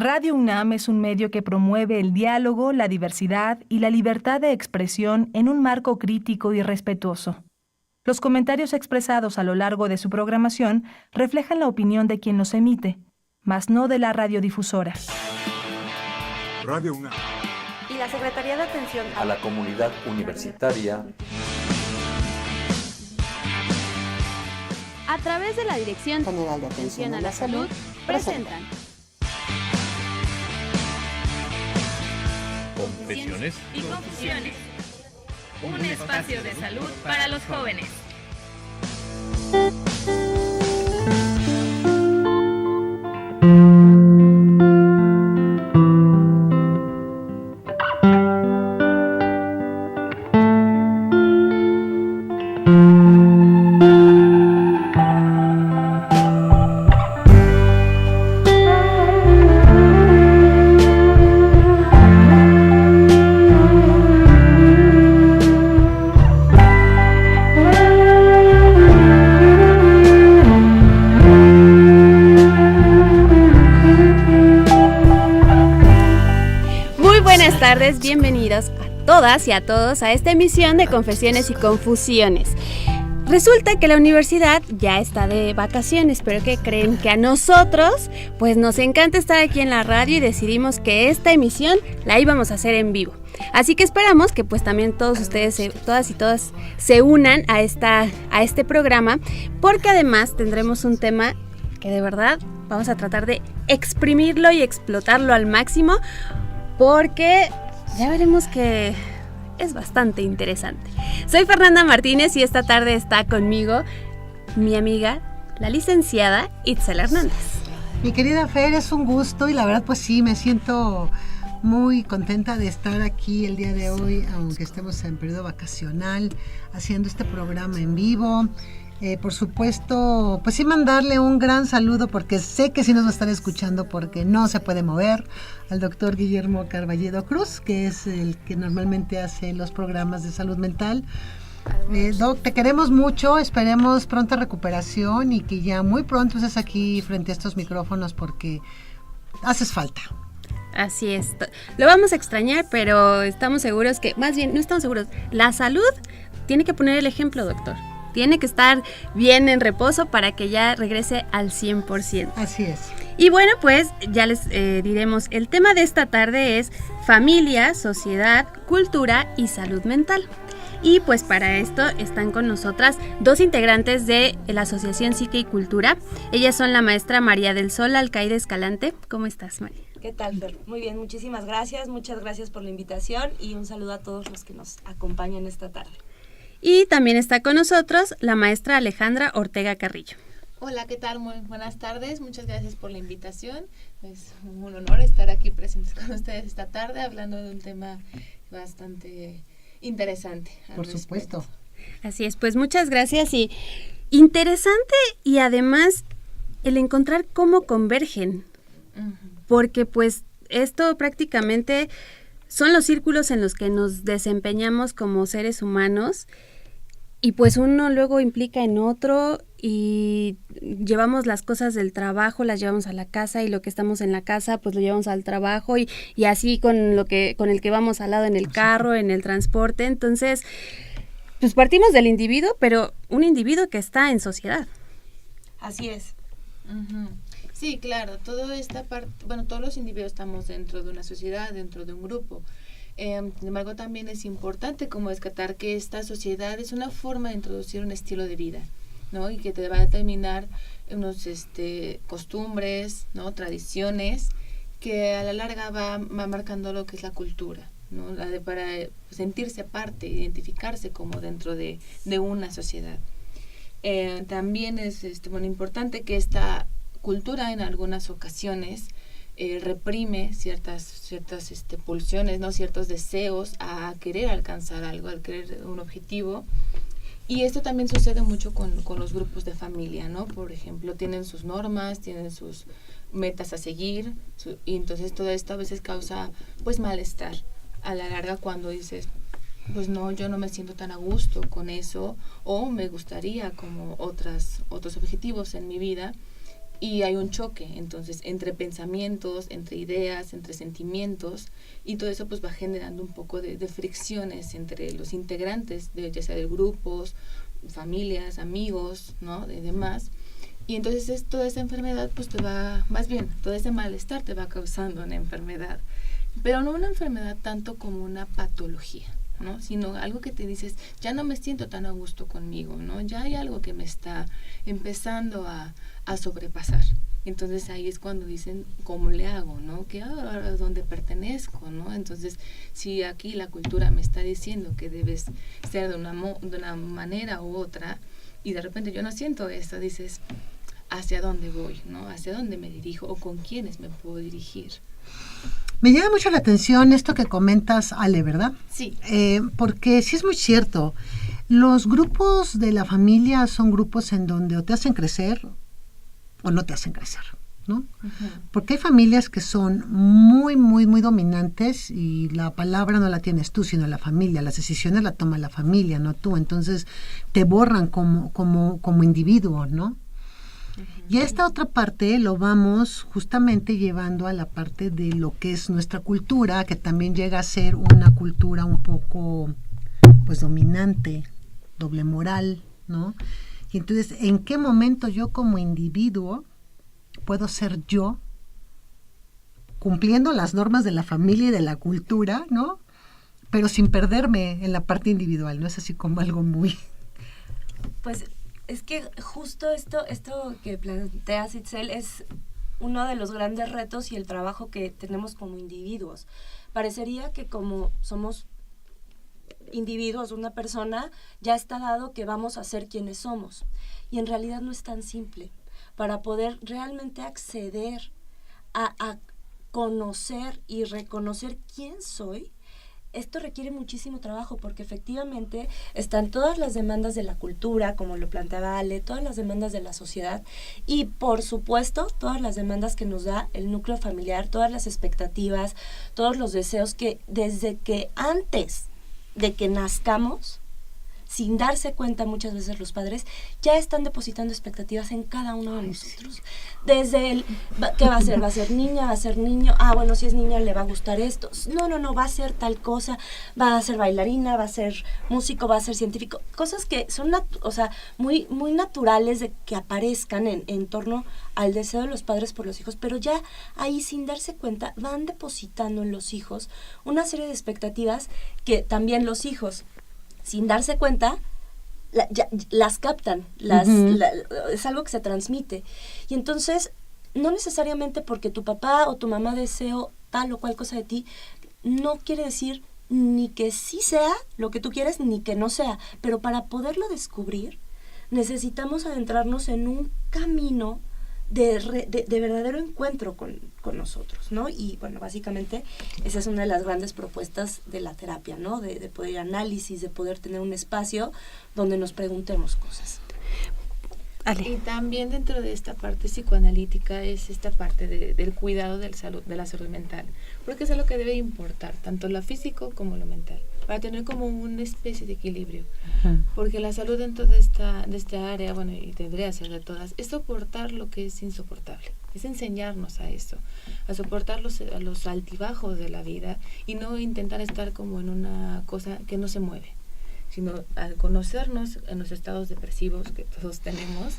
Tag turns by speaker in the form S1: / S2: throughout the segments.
S1: Radio UNAM es un medio que promueve el diálogo, la diversidad y la libertad de expresión en un marco crítico y respetuoso. Los comentarios expresados a lo largo de su programación reflejan la opinión de quien los emite, mas no de la radiodifusora.
S2: Radio UNAM
S3: y la Secretaría de Atención
S4: a la Comunidad Universitaria,
S3: a través de la Dirección General de Atención a la Salud, presentan
S5: Confesiones
S6: y Confusiones, un espacio de salud para los jóvenes.
S3: Bienvenidos a todas y a todos a esta emisión de Confesiones y Confusiones. Resulta que la universidad ya está de vacaciones, pero ¿qué creen? Que a nosotros pues nos encanta estar aquí en la radio y decidimos que esta emisión la íbamos a hacer en vivo. Así que esperamos que pues también todos ustedes, todas y todas se unan a este programa, porque además tendremos un tema que de verdad vamos a tratar de exprimirlo y explotarlo al máximo, porque ya veremos que es bastante interesante. Soy Fernanda Martínez y esta tarde está conmigo mi amiga, la licenciada Itzel Hernández.
S7: Mi querida Fer, es un gusto y la verdad pues sí, me siento muy contenta de estar aquí el día de hoy, aunque estemos en periodo vacacional, haciendo este programa en vivo. Por supuesto, pues sí mandarle un gran saludo, porque sé que sí nos va a estar escuchando porque no se puede mover, al doctor Guillermo Carballedo Cruz, que es el que normalmente hace los programas de salud mental. Doc, te queremos mucho, esperemos pronta recuperación y que ya muy pronto estés aquí frente a estos micrófonos porque haces falta.
S3: Así es, lo vamos a extrañar, pero estamos seguros que, más bien, no estamos seguros, la salud tiene que poner el ejemplo, doctor. Tiene que estar bien en reposo para que ya regrese al 100%.
S7: Así es.
S3: Y bueno, pues ya les diremos, el tema de esta tarde es familia, sociedad, cultura y salud mental. Y pues para esto están con nosotras dos integrantes de la Asociación Psique y Cultura. Ellas son la maestra María del Sol Alcaide Escalante. ¿Cómo estás, María?
S8: ¿Qué tal, Fer? Muy bien, muchísimas gracias. Muchas gracias por la invitación y un saludo a todos los que nos acompañan esta tarde.
S3: Y también está con nosotros la maestra Alejandra Ortega Carrillo.
S9: Hola, ¿qué tal? Muy buenas tardes. Muchas gracias por la invitación. Es un honor estar aquí presentes con ustedes esta tarde hablando de un tema bastante interesante.
S7: Por supuesto.
S3: Así es, pues muchas gracias y interesante, y además el encontrar cómo convergen, porque pues esto prácticamente son los círculos en los que nos desempeñamos como seres humanos, y pues uno luego implica en otro y llevamos las cosas del trabajo, las llevamos a la casa, y lo que estamos en la casa pues lo llevamos al trabajo, y así con el que vamos al lado en el carro, en el transporte. Entonces pues partimos del individuo, pero un individuo que está en sociedad.
S8: Así es.
S9: Sí, claro, toda esta parte, bueno, todos los individuos estamos dentro de una sociedad, dentro de un grupo. Sin embargo, también es importante como descartar que esta sociedad es una forma de introducir un estilo de vida, ¿no? Y que te va a determinar unos costumbres, ¿no? Tradiciones, que a la larga va marcando lo que es la cultura, ¿no? Para sentirse parte, identificarse como dentro de una sociedad. También es bueno, importante que esta cultura en algunas ocasiones reprime ciertas pulsiones, ¿no? Ciertos deseos a querer alcanzar algo, a querer un objetivo. Y esto también sucede mucho con los grupos de familia, ¿no? Por ejemplo, tienen sus normas, tienen sus metas a seguir, y entonces todo esto a veces causa pues malestar a la larga, cuando dices, pues no, yo no me siento tan a gusto con eso, o me gustaría como otros objetivos en mi vida. y hay un choque, entonces, entre pensamientos, entre ideas, entre sentimientos, y todo eso pues va generando un poco de fricciones entre los integrantes, ya sea de grupos, familias, amigos, ¿no? De demás. Y entonces toda esa enfermedad pues te va, más bien, todo ese malestar te va causando una enfermedad, pero no una enfermedad tanto como una patología, ¿no? Sino algo que te dices, ya no me siento tan a gusto conmigo, ¿no? Ya hay algo que me está empezando a sobrepasar. Entonces ahí es cuando dicen, ¿cómo le hago, no? ¿A dónde pertenezco, no? Entonces, si aquí la cultura me está diciendo que debes ser de una manera u otra, y de repente yo no siento eso, dices, ¿hacia dónde voy, no? ¿Hacia dónde me dirijo? ¿O con quiénes me puedo dirigir?
S7: Me llama mucho la atención esto que comentas, Ale, ¿verdad?
S9: Sí.
S7: Porque sí es muy cierto. Los grupos de la familia son grupos en donde o te hacen crecer o no te hacen crecer, ¿no? Uh-huh. Porque hay familias que son muy, muy, muy dominantes y la palabra no la tienes tú, sino la familia. Las decisiones la toma la familia, no tú. Entonces te borran como individuo, ¿no? Y a esta otra parte lo vamos justamente llevando a la parte de lo que es nuestra cultura, que también llega a ser una cultura un poco, pues, dominante, doble moral, ¿no? Y entonces, ¿en qué momento yo como individuo puedo ser yo, cumpliendo las normas de la familia y de la cultura, ¿no? Pero sin perderme en la parte individual, ¿no? Es así como algo muy...
S8: Pues es que justo esto que planteas, Itzel, es uno de los grandes retos y el trabajo que tenemos como individuos. Parecería que como somos individuos, una persona, ya está dado que vamos a ser quienes somos. Y en realidad no es tan simple. Para poder realmente acceder a conocer y reconocer quién soy, esto requiere muchísimo trabajo, porque efectivamente están todas las demandas de la cultura, como lo planteaba Ale, todas las demandas de la sociedad y, por supuesto, todas las demandas que nos da el núcleo familiar, todas las expectativas, todos los deseos que desde que antes de que nazcamos, sin darse cuenta muchas veces los padres, ya están depositando expectativas en cada uno de nosotros. Desde el, ¿qué va a ser? ¿Va a ser niña? ¿Va a ser niño? Ah, bueno, si es niña le va a gustar esto. No, va a ser tal cosa, va a ser bailarina, va a ser músico, va a ser científico. Cosas que son, muy, muy naturales de que aparezcan en torno al deseo de los padres por los hijos, pero ya ahí, sin darse cuenta, van depositando en los hijos una serie de expectativas que también los hijos, sin darse cuenta, las captan, es algo que se transmite. Y entonces, no necesariamente porque tu papá o tu mamá deseó tal o cual cosa de ti, no quiere decir ni que sí sea lo que tú quieres, ni que no sea. Pero para poderlo descubrir, necesitamos adentrarnos en un camino de verdadero encuentro con nosotros, ¿no? Y bueno, básicamente esa es una de las grandes propuestas de la terapia, ¿no? De poder análisis, de poder tener un espacio donde nos preguntemos cosas.
S9: Ale. Y también dentro de esta parte psicoanalítica es esta parte del cuidado de la salud mental, porque es algo que debe importar, tanto lo físico como lo mental, para tener como una especie de equilibrio. Ajá. Porque la salud dentro de esta área, bueno, y debería ser de todas, es soportar lo que es insoportable, es enseñarnos a eso, a soportar los altibajos de la vida y no intentar estar como en una cosa que no se mueve, sino al conocernos en los estados depresivos que todos tenemos,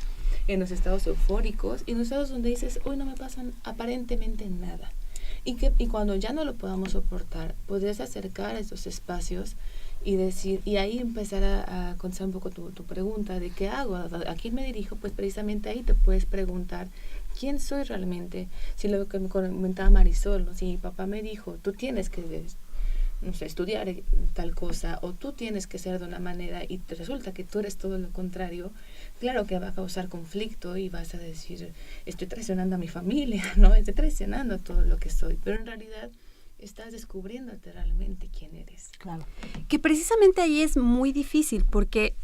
S9: en los estados eufóricos y en los estados donde dices, hoy no me pasan aparentemente nada. Y cuando ya no lo podamos soportar, podrías acercar a esos espacios y decir, y ahí empezar a contestar un poco tu pregunta de qué hago, a quién me dirijo. Pues precisamente ahí te puedes preguntar quién soy realmente. Si lo que me comentaba Marisol, ¿no? Si mi papá me dijo, tú tienes que, no sé, estudiar tal cosa, o tú tienes que ser de una manera y te resulta que tú eres todo lo contrario, claro que va a causar conflicto y vas a decir, estoy traicionando a mi familia, ¿no? Estoy traicionando todo lo que soy, pero en realidad estás descubriéndote realmente quién eres.
S3: Claro. Que precisamente ahí es muy difícil porque,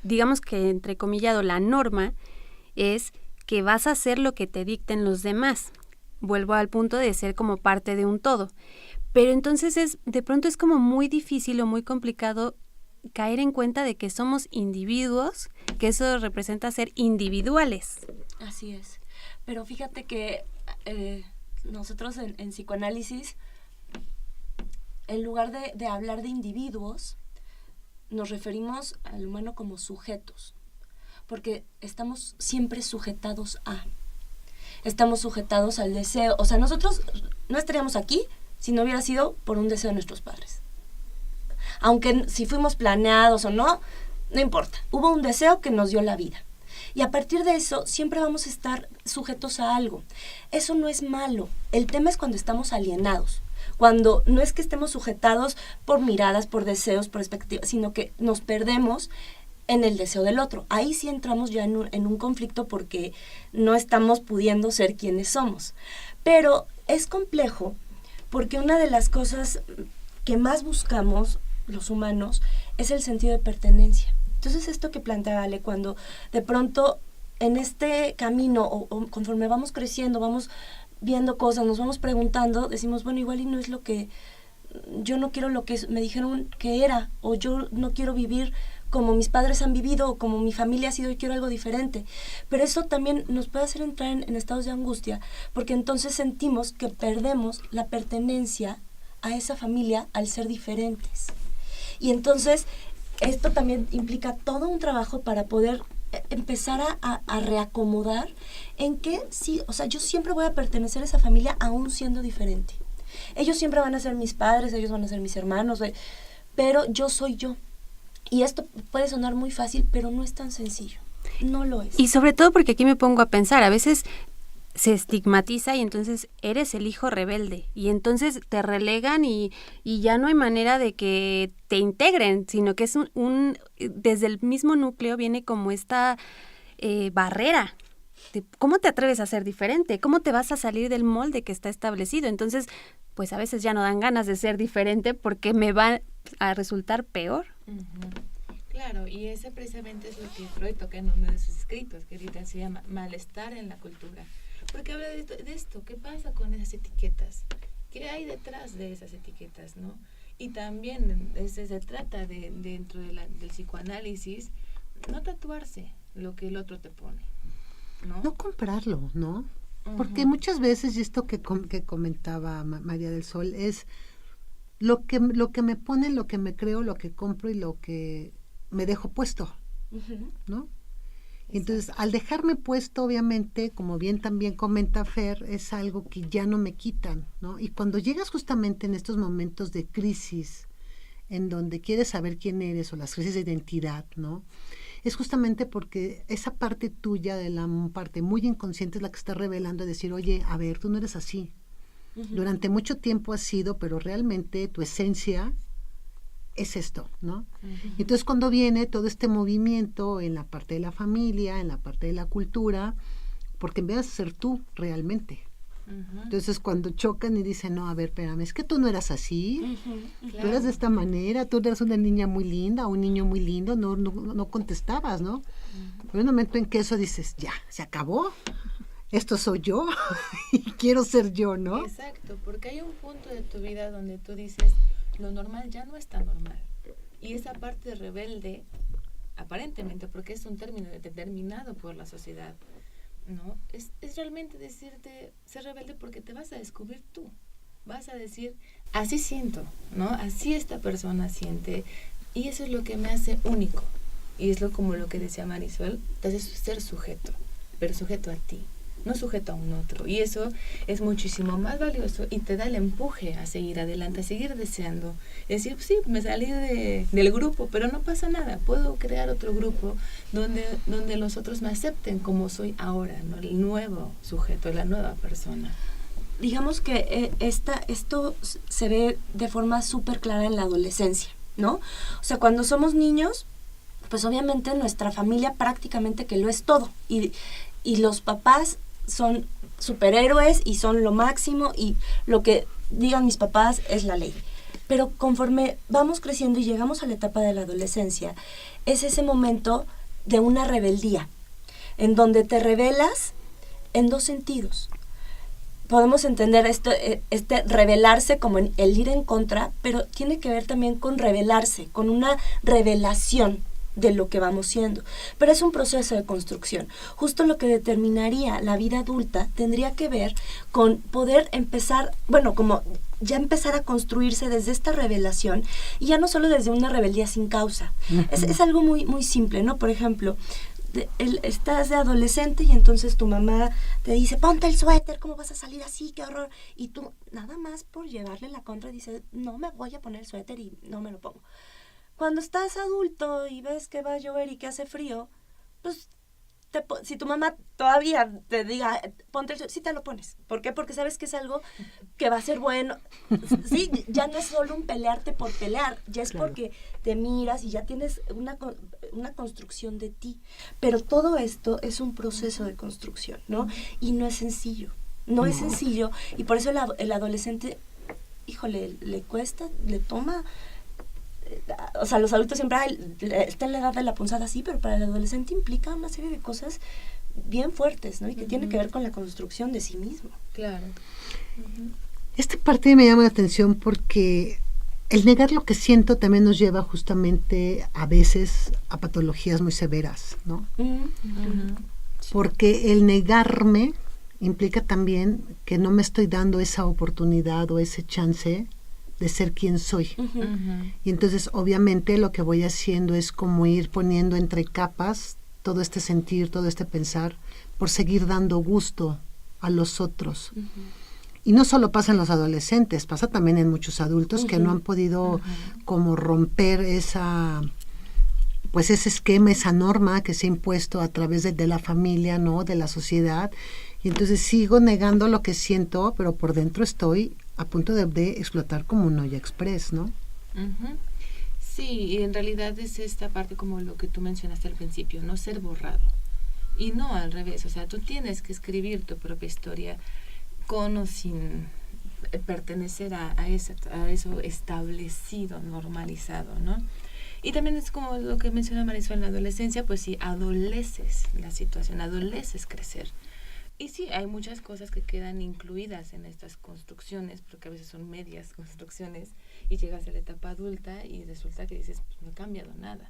S3: digamos que entrecomillado, la norma es que vas a hacer lo que te dicten los demás. Vuelvo al punto de ser como parte de un todo. Pero entonces de pronto es como muy difícil o muy complicado caer en cuenta de que somos individuos, que eso representa ser individuales.
S8: Así es. Pero fíjate que nosotros en psicoanálisis, en lugar de hablar de individuos, nos referimos al humano como sujetos, porque estamos siempre sujetados a. Estamos sujetados al deseo. O sea, nosotros no estaríamos aquí si no hubiera sido por un deseo de nuestros padres. Aunque si fuimos planeados o no, no importa. Hubo un deseo que nos dio la vida. Y a partir de eso, siempre vamos a estar sujetos a algo. Eso no es malo. El tema es cuando estamos alienados. Cuando no es que estemos sujetados por miradas, por deseos, por expectativas, sino que nos perdemos en el deseo del otro. Ahí sí entramos ya en un conflicto porque no estamos pudiendo ser quienes somos. Pero es complejo porque una de las cosas que más buscamos los humanos es el sentido de pertenencia. Entonces esto que plantea Ale, cuando de pronto en este camino o conforme vamos creciendo, vamos viendo cosas, nos vamos preguntando, decimos, bueno, igual y no es lo que, yo no quiero lo que me dijeron que era, o yo no quiero vivir como mis padres han vivido, o como mi familia ha sido, y quiero algo diferente. Pero eso también nos puede hacer entrar en estados de angustia, porque entonces sentimos que perdemos la pertenencia a esa familia al ser diferentes. Y entonces esto también implica todo un trabajo para poder empezar a reacomodar en que sí, o sea, yo siempre voy a pertenecer a esa familia aún siendo diferente. Ellos siempre van a ser mis padres, ellos van a ser mis hermanos, pero yo soy yo. Y esto puede sonar muy fácil, pero no es tan sencillo. No lo es.
S3: Y sobre todo porque aquí me pongo a pensar, a veces se estigmatiza y entonces eres el hijo rebelde y entonces te relegan y ya no hay manera de que te integren, sino que es desde el mismo núcleo viene como esta barrera. ¿Cómo te atreves a ser diferente? ¿Cómo te vas a salir del molde que está establecido? Entonces, pues a veces ya no dan ganas de ser diferente porque me va a resultar peor.
S9: Uh-huh. Claro, y ese precisamente es lo que Freud toca en uno de sus escritos, que ahorita se llama Malestar en la cultura. Porque habla de esto, ¿qué pasa con esas etiquetas? ¿Qué hay detrás de esas etiquetas, no? Y también se trata dentro del psicoanálisis, no tatuarse lo que el otro te pone, ¿no?
S7: No comprarlo, ¿no?
S9: Uh-huh.
S7: Porque muchas veces, y esto que comentaba María del Sol, es lo que me ponen, lo que me creo, lo que compro y lo que me dejo puesto,
S8: Uh-huh.
S7: ¿no? Entonces, al dejarme puesto, obviamente, como bien también comenta Fer, es algo que ya no me quitan, ¿no? Y cuando llegas justamente en estos momentos de crisis, en donde quieres saber quién eres, o las crisis de identidad, ¿no? Es justamente porque esa parte tuya, de la parte muy inconsciente, es la que está revelando, decir, oye, a ver, tú no eres así.
S8: Uh-huh.
S7: Durante mucho tiempo has sido, pero realmente tu esencia es esto, ¿no?
S8: Uh-huh.
S7: Entonces, cuando viene todo este movimiento en la parte de la familia, en la parte de la cultura, porque en vez de ser tú realmente.
S9: Uh-huh.
S7: Entonces, cuando chocan y dicen, no, a ver, espérame, es que tú no eras así,
S8: Uh-huh.
S7: tú eras de esta manera, tú eras una niña muy linda, un niño muy lindo, no contestabas, ¿no?
S9: Uh-huh.
S7: Hay un momento en que eso dices, ya, se acabó, esto soy yo, y quiero ser yo, ¿no?
S9: Exacto, porque hay un punto de tu vida donde tú dices, lo normal ya no está normal. Y esa parte rebelde, aparentemente, porque es un término determinado por la sociedad, ¿no? Es realmente decirte, ser rebelde porque te vas a descubrir tú. Vas a decir, así siento, ¿no? Así esta persona siente. Y eso es lo que me hace único. Y es como lo que decía Marisol, te hace ser sujeto, pero sujeto a ti, no sujeto a un otro. Y eso es muchísimo más valioso y te da el empuje a seguir adelante, a seguir deseando. Es decir, sí, me salí del grupo, pero no pasa nada. Puedo crear otro grupo donde los otros me acepten como soy ahora, ¿no? El nuevo sujeto, la nueva persona.
S8: Digamos que esto se ve de forma súper clara en la adolescencia, ¿no? O sea, cuando somos niños, pues obviamente nuestra familia prácticamente que lo es todo. Y los papás son superhéroes y son lo máximo y lo que digan mis papás es la ley. Pero conforme vamos creciendo y llegamos a la etapa de la adolescencia, es ese momento de una rebeldía, en donde te rebelas en dos sentidos. Podemos entender este rebelarse como el ir en contra, pero tiene que ver también con rebelarse, con una revelación, de lo que vamos siendo. Pero es un proceso de construcción. Justo lo que determinaría la vida adulta tendría que ver con poder empezar, bueno, como ya empezar a construirse desde esta revelación, y ya no solo desde una rebeldía sin causa. Es algo muy, muy simple, ¿no? Por ejemplo, estás de adolescente y entonces tu mamá te dice, ponte el suéter, ¿cómo vas a salir así? ¡Qué horror! Y tú, nada más por llevarle la contra, dices, no me voy a poner el suéter y no me lo pongo. Cuando estás adulto y ves que va a llover y que hace frío, pues si tu mamá todavía te diga, ponte el suéter, sí te lo pones. ¿Por qué? Porque sabes que es algo que va a ser bueno. Sí, ya no es solo un pelearte por pelear, ya es porque te miras y ya tienes una construcción de ti. Pero todo esto es un proceso de construcción, ¿no? Y no es sencillo. No es sencillo. Y por eso el adolescente, híjole, le cuesta, le toma. O sea, los adultos siempre está en la edad de la punzada, sí, pero para el adolescente implica una serie de cosas bien fuertes, ¿no? Y que tiene que ver con la construcción de sí mismo.
S9: Claro.
S7: Esta parte me llama la atención porque el negar lo que siento también nos lleva justamente a veces a patologías muy severas, ¿no? Porque el negarme implica también que no me estoy dando esa oportunidad o ese chance de ser quien soy. Y entonces obviamente lo que voy haciendo es como ir poniendo entre capas todo este sentir, todo este pensar, por seguir dando gusto a los otros. Y no solo pasa en los adolescentes, pasa también en muchos adultos que no han podido como romper esa, pues ese esquema, esa norma que se ha impuesto a través de la familia, ¿no? De la sociedad. Y entonces sigo negando lo que siento, pero por dentro estoy a punto de explotar como un olla express, ¿no?
S9: Sí, y en realidad es esta parte como lo que tú mencionaste al principio, no ser borrado. Y no al revés, o sea, tú tienes que escribir tu propia historia con o sin pertenecer a eso establecido, normalizado, ¿no? Y también es como lo que menciona Marisol en la adolescencia, pues sí, adoleces la situación, adoleces crecer. Y sí, hay muchas cosas que quedan incluidas en estas construcciones, porque a veces son medias construcciones, y llegas a la etapa adulta y resulta que dices, pues no ha cambiado nada.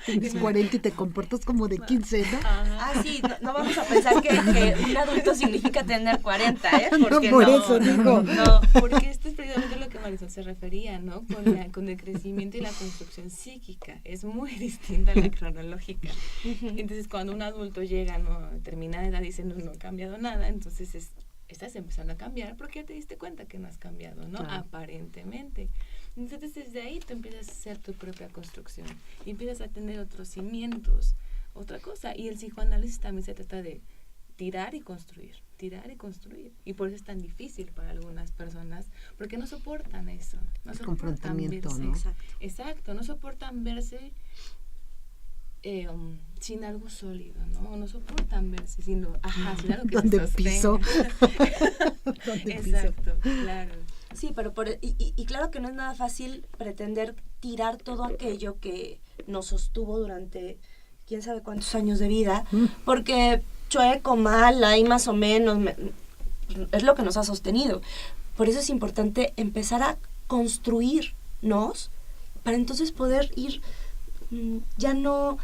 S7: Tienes 40 y te comportas como de 15, ¿no?
S8: Sí, no vamos a pensar que un adulto significa tener 40, ¿eh? Porque
S7: no, por eso digo.
S9: No, porque esto es precisamente lo que Marisol se refería, ¿no? Con el crecimiento y la construcción psíquica. Es muy distinta a la cronológica. Entonces, cuando un adulto llega, ¿no?, a determinada edad, dice, no ha cambiado nada, entonces estás empezando a cambiar porque ya te diste cuenta que no has cambiado, ¿no? Claro. Aparentemente. Entonces, desde ahí tú empiezas a hacer tu propia construcción y empiezas a tener otros cimientos, otra cosa. Y el psicoanálisis también se trata de tirar y construir. Y por eso es tan difícil para algunas personas, porque no soportan eso. No soportan
S7: confrontamiento,
S9: verse,
S7: ¿no?
S9: Exacto, no soportan verse sin algo sólido, ¿no? No soportan verse sin algo que
S7: ¿Dónde
S9: se
S7: piso?
S9: Exacto, claro.
S8: Sí, pero y claro que no es nada fácil pretender tirar todo aquello que nos sostuvo durante quién sabe cuántos años de vida, porque chueco, mal, ahí más o menos, es lo que nos ha sostenido. Por eso es importante empezar a construirnos para entonces poder ir ya no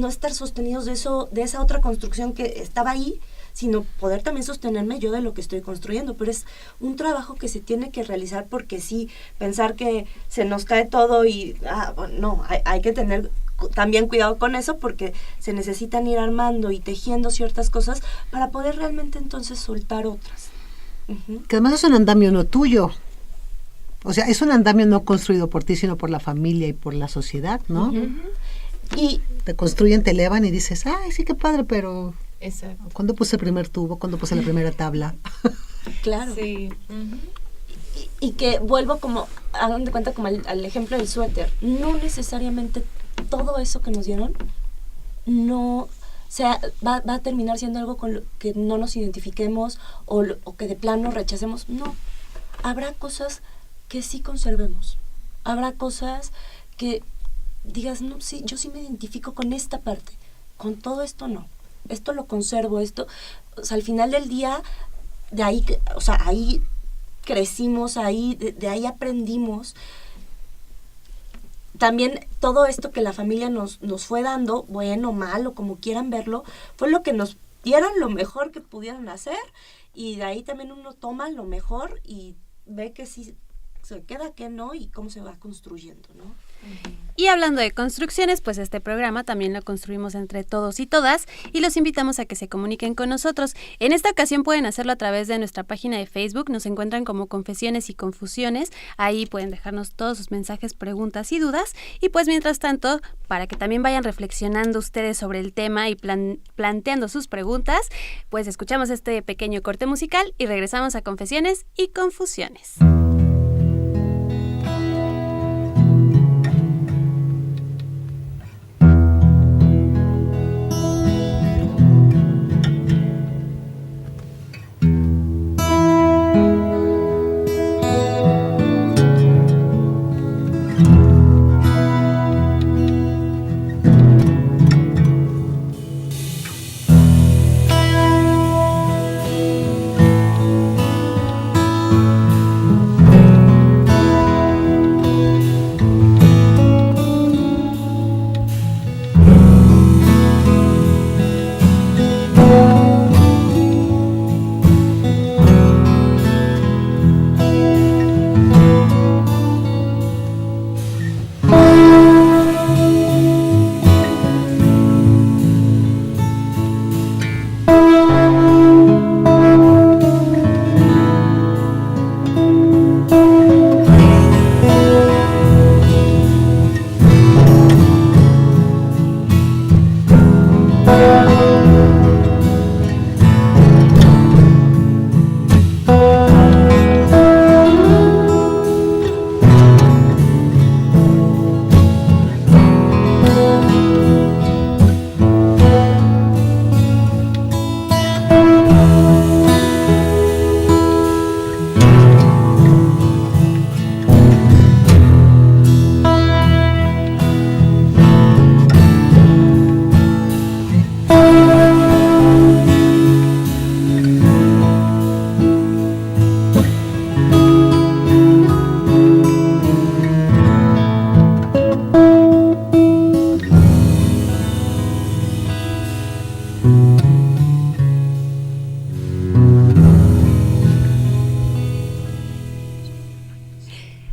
S8: estar sostenidos de esa otra construcción que estaba ahí, sino poder también sostenerme yo de lo que estoy construyendo. Pero es un trabajo que se tiene que realizar, porque sí, pensar que se nos cae todo y bueno, no, hay que tener también cuidado con eso, porque se necesitan ir armando y tejiendo ciertas cosas para poder realmente entonces soltar otras.
S7: Que además es un andamio no tuyo. O sea, es un andamio no construido por ti, sino por la familia y por la sociedad, ¿no? Y te construyen, te elevan y dices, ay, sí, qué padre, pero
S9: exacto.
S7: ¿Cuándo puse el primer tubo? ¿Cuándo puse la primera tabla?
S8: Claro.
S9: Sí.
S8: Y que vuelvo como, hagan de cuenta como al ejemplo del suéter. No necesariamente todo eso que nos dieron va a terminar siendo algo con lo que no nos identifiquemos o que de plano rechacemos. No. Habrá cosas que sí conservemos. Habrá cosas que digas, no, sí, yo sí me identifico con esta parte. Con todo esto no. Esto lo conservo, esto. O sea, al final del día, de ahí, o sea, ahí crecimos, ahí, de ahí aprendimos. también todo esto que la familia nos fue dando, bueno, malo, como quieran verlo, fue lo que nos dieron lo mejor que pudieran hacer, y de ahí también uno toma lo mejor y ve que sí se queda, que no, y cómo se va construyendo, ¿no?
S3: Y hablando de construcciones, pues este programa también lo construimos entre todos y todas, y los invitamos a que se comuniquen con nosotros. En esta ocasión pueden hacerlo a través de nuestra página de Facebook, nos encuentran como Confesiones y Confusiones, ahí pueden dejarnos todos sus mensajes, preguntas y dudas, y pues mientras tanto, para que también vayan reflexionando ustedes sobre el tema y planteando sus preguntas, pues escuchamos este pequeño corte musical y regresamos a Confesiones y Confusiones.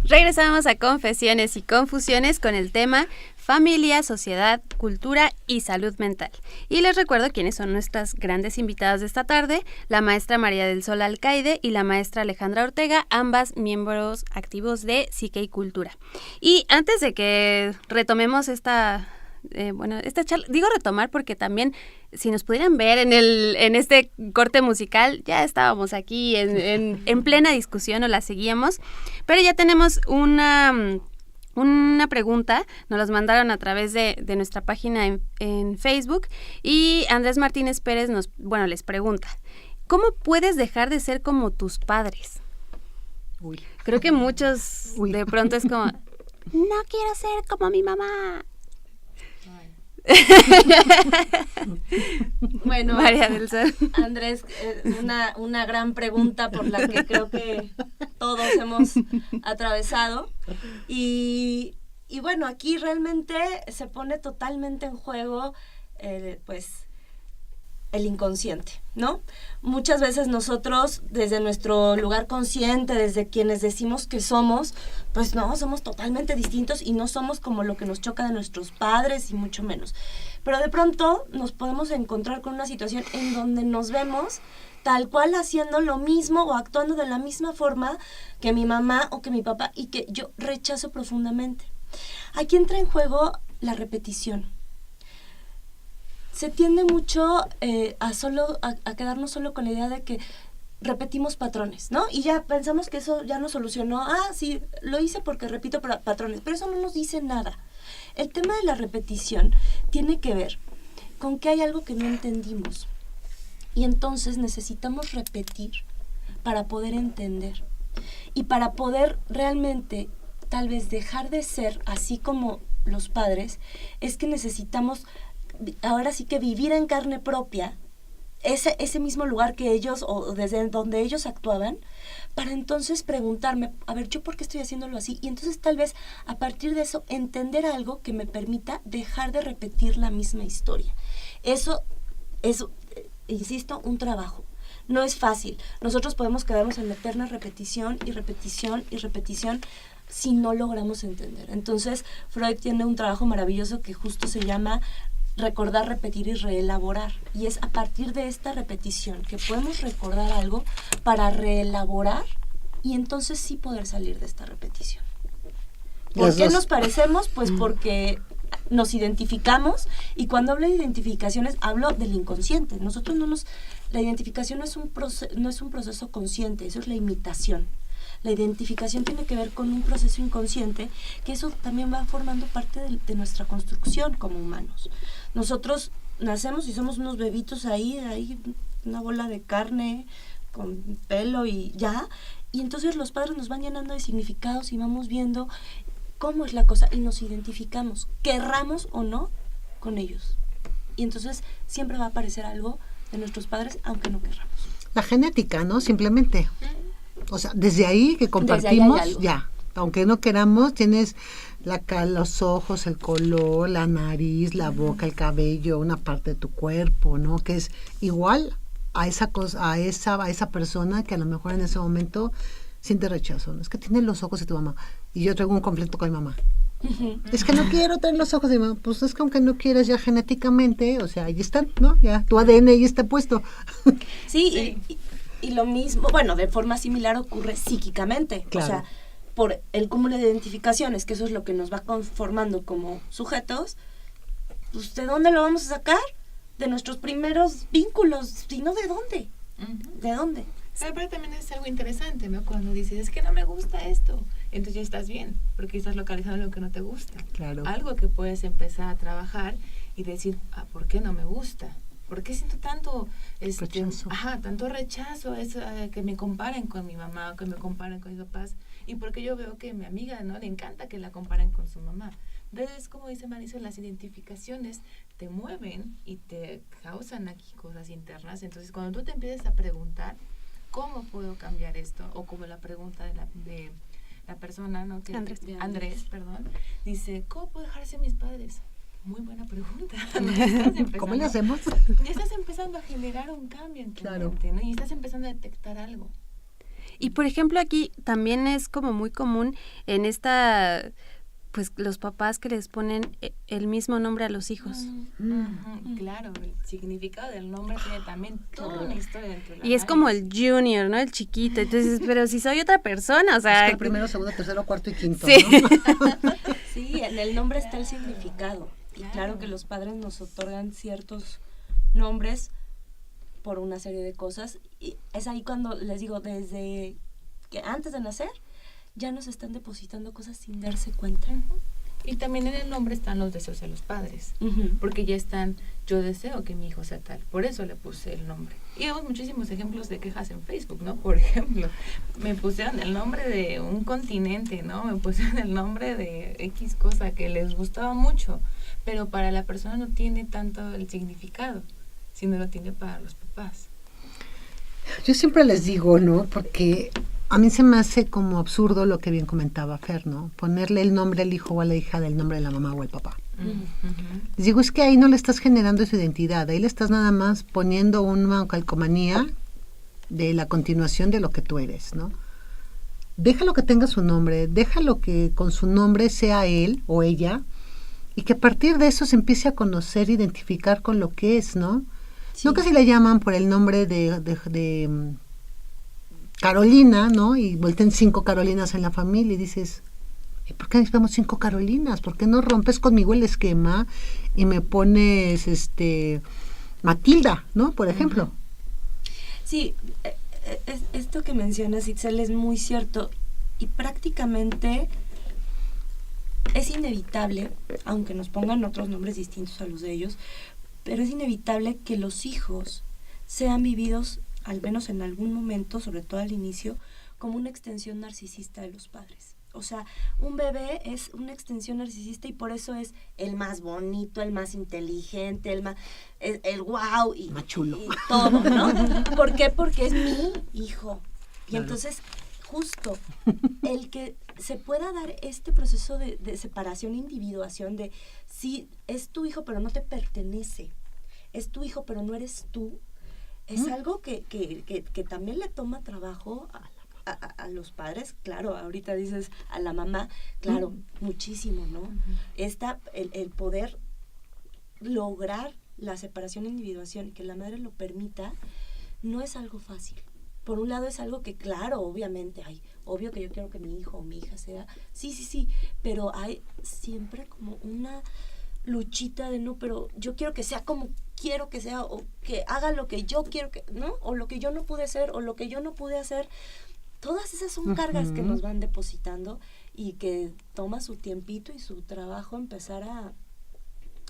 S3: Regresamos a Confesiones y Confusiones con el tema familia, sociedad, cultura y salud mental. Y les recuerdo quiénes son nuestras grandes invitadas de esta tarde, la maestra María del Sol Alcaide y la maestra Alejandra Ortega, ambas miembros activos de Psique y Cultura. Y antes de que retomemos esta charla, digo retomar porque también si nos pudieran ver en este corte musical, ya estábamos aquí en plena discusión o la seguíamos, pero ya tenemos una pregunta, nos las mandaron a través de nuestra página en Facebook, y Andrés Martínez Pérez les pregunta, ¿cómo puedes dejar de ser como tus padres?
S7: Uy.
S3: Creo que muchos de pronto es como, no quiero ser como mi mamá.
S8: Bueno,
S3: María del Sol.
S8: Andrés, una gran pregunta por la que creo que todos hemos atravesado, y bueno, aquí realmente se pone totalmente en juego el inconsciente, ¿no? Muchas veces nosotros, desde nuestro lugar consciente, desde quienes decimos que somos, pues no, somos totalmente distintos y no somos como lo que nos choca de nuestros padres y mucho menos. Pero de pronto nos podemos encontrar con una situación en donde nos vemos tal cual haciendo lo mismo o actuando de la misma forma que mi mamá o que mi papá, y que yo rechazo profundamente. Aquí entra en juego la repetición. Se tiende mucho a quedarnos solo con la idea de que repetimos patrones, ¿no? Y ya pensamos que eso ya nos solucionó. Ah, sí, lo hice porque repito patrones, pero eso no nos dice nada. El tema de la repetición tiene que ver con que hay algo que no entendimos. Y entonces necesitamos repetir para poder entender. Y para poder realmente, tal vez, dejar de ser así como los padres, es que necesitamos ahora sí que vivir en carne propia ese mismo lugar que ellos, o desde donde ellos actuaban, para entonces preguntarme, a ver, ¿yo por qué estoy haciéndolo así? Y entonces tal vez a partir de eso entender algo que me permita dejar de repetir la misma historia. Eso es, insisto, un trabajo. No es fácil. Nosotros podemos quedarnos en la eterna repetición y repetición y repetición si no logramos entender. Entonces, Freud tiene un trabajo maravilloso que justo se llama recordar, repetir y reelaborar. Y es a partir de esta repetición que podemos recordar algo para reelaborar y entonces sí poder salir de esta repetición. ¿Por qué nos parecemos? Pues porque nos identificamos, y cuando hablo de identificaciones hablo del inconsciente. Nosotros la identificación no es un proceso consciente, eso es la imitación. La identificación tiene que ver con un proceso inconsciente, que eso también va formando parte de nuestra construcción como humanos. Nosotros nacemos y somos unos bebitos ahí una bola de carne con pelo y ya, y entonces los padres nos van llenando de significados y vamos viendo cómo es la cosa y nos identificamos, querramos o no, con ellos. Y entonces siempre va a aparecer algo de nuestros padres, aunque no querramos.
S7: La genética, ¿no? Simplemente. O sea, desde ahí que compartimos,
S8: ahí
S7: ya. Aunque no queramos, tienes los ojos, el color, la nariz, la boca, el cabello, una parte de tu cuerpo, ¿no? Que es igual a esa cosa, a esa persona que a lo mejor en ese momento siente rechazo, ¿no? Es que tiene los ojos de tu mamá y yo traigo un conflicto con mi mamá. Es que no quiero tener los ojos de mi mamá. Pues es que aunque no quieras, ya genéticamente, o sea, ahí están, ¿no? Ya tu ADN ahí está puesto.
S8: Sí. Y lo mismo, bueno, de forma similar ocurre psíquicamente. Claro. O sea, por el cúmulo de identificaciones, que eso es lo que nos va conformando como sujetos, pues ¿de dónde lo vamos a sacar? De nuestros primeros vínculos, si no, ¿de dónde? ¿De dónde?
S9: Pero también es algo interesante, ¿no? Cuando dices, es que no me gusta esto, entonces ya estás bien, porque estás localizando lo que no te gusta. Claro. Algo que puedes empezar a trabajar y decir, ¿por qué no me gusta? ¿Por qué siento tanto rechazo? Tanto rechazo, que me comparen con mi mamá, que me comparen con mis papás, y porque yo veo que a mi amiga, ¿no?, le encanta que la comparen con su mamá. Entonces, como dice Marisol, las identificaciones te mueven y te causan aquí cosas internas. Entonces, cuando tú te empiezas a preguntar, ¿cómo puedo cambiar esto? O como la pregunta de la persona, ¿no? Que Andrés, dice, ¿cómo puedo dejar de ser mis padres? Muy buena pregunta.
S7: ¿Cómo le hacemos?
S9: Ya estás empezando a generar un cambio en tu mente, ¿no? Y estás empezando a detectar algo.
S3: Y por ejemplo, aquí también es como muy común en esta, pues los papás que les ponen el mismo nombre a los hijos.
S9: Claro, el significado del nombre tiene también toda una historia dentro de la
S3: Y es como el junior, ¿no? El chiquito. Entonces, pero si soy otra persona, o sea...
S7: Es que el primero, segundo, tercero, cuarto y quinto,
S3: sí.
S7: ¿no?
S8: Sí, en el nombre está el significado. Y claro que los padres nos otorgan ciertos nombres por una serie de cosas. Y es ahí cuando les digo, desde que antes de nacer, ya nos están depositando cosas sin darse cuenta.
S9: Y también en el nombre están los deseos de los padres, porque ya están, yo deseo que mi hijo sea tal, por eso le puse el nombre. Y vemos muchísimos ejemplos de quejas en Facebook, ¿no? Por ejemplo, me pusieron el nombre de un continente, ¿no? Me pusieron el nombre de X cosa que les gustaba mucho, pero para la persona no tiene tanto el significado, sino lo tiene para los papás.
S7: Yo siempre les digo, ¿no? Porque a mí se me hace como absurdo lo que bien comentaba Fer, ¿no? Ponerle el nombre al hijo o a la hija del nombre de la mamá o el papá. Les digo, es que ahí no le estás generando su identidad, ahí le estás nada más poniendo una calcomanía de la continuación de lo que tú eres, ¿no? Déjalo que tenga su nombre, déjalo que con su nombre sea él o ella, y que a partir de eso se empiece a conocer, identificar con lo que es, ¿no? Sí. No que si le llaman por el nombre de Carolina, ¿no? Y vuelten 5 Carolinas en la familia y dices, ¿por qué necesitamos 5 Carolinas? ¿Por qué no rompes conmigo el esquema y me pones Matilda, ¿no? Por ejemplo.
S8: Sí, esto que mencionas, Itzel, es muy cierto. Y prácticamente es inevitable, aunque nos pongan otros nombres distintos a los de ellos, pero es inevitable que los hijos sean vividos, al menos en algún momento, sobre todo al inicio, como una extensión narcisista de los padres. O sea, un bebé es una extensión narcisista y por eso es el más bonito, el más inteligente, el wow y,
S7: más chulo.
S8: Y todo, ¿no? ¿Por qué? Porque es mi hijo. Y entonces, justo, el que se pueda dar este proceso de separación, individuación, de sí, es tu hijo, pero no te pertenece. Es tu hijo, pero no eres tú. Es algo que también le toma trabajo a los padres, claro, ahorita dices a la mamá, claro, muchísimo, ¿no? El poder lograr la separación e individuación y que la madre lo permita, no es algo fácil. Por un lado es algo que, claro, obviamente obvio que yo quiero que mi hijo o mi hija sea, sí, pero hay siempre como una luchita de no, pero yo quiero que sea como quiero que sea, o que haga lo que yo quiero que, ¿no? O lo que yo no pude hacer, o lo que yo no pude hacer. Todas esas son cargas que nos van depositando y que toma su tiempito y su trabajo empezar a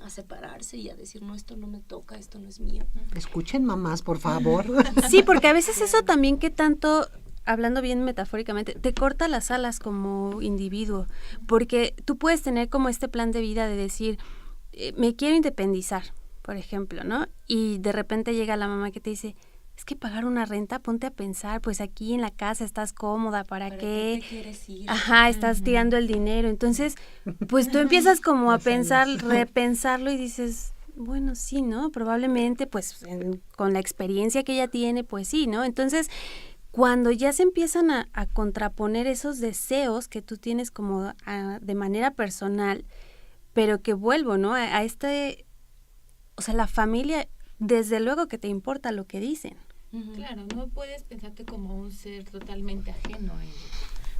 S8: separarse y a decir, no, esto no me toca, esto no es mío.
S7: Escuchen, mamás, por favor.
S3: Sí, porque a veces eso también que tanto, hablando bien metafóricamente, te corta las alas como individuo, porque tú puedes tener como este plan de vida de decir, me quiero independizar, por ejemplo, ¿no? Y de repente llega la mamá que te dice, es que pagar una renta, ponte a pensar, pues aquí en la casa estás cómoda, ¿para qué?
S8: ¿Qué te quieres ir?
S3: Ajá, estás tirando el dinero. Entonces, pues tú empiezas como a pensar, repensarlo y dices, bueno, sí, ¿no? Probablemente, pues con la experiencia que ella tiene, pues sí, ¿no? Entonces, cuando ya se empiezan a contraponer esos deseos que tú tienes como de manera personal, pero que vuelvo, ¿no? A o sea, la familia, desde luego que te importa lo que dicen.
S9: Claro, no puedes pensarte como un ser totalmente ajeno a ellos,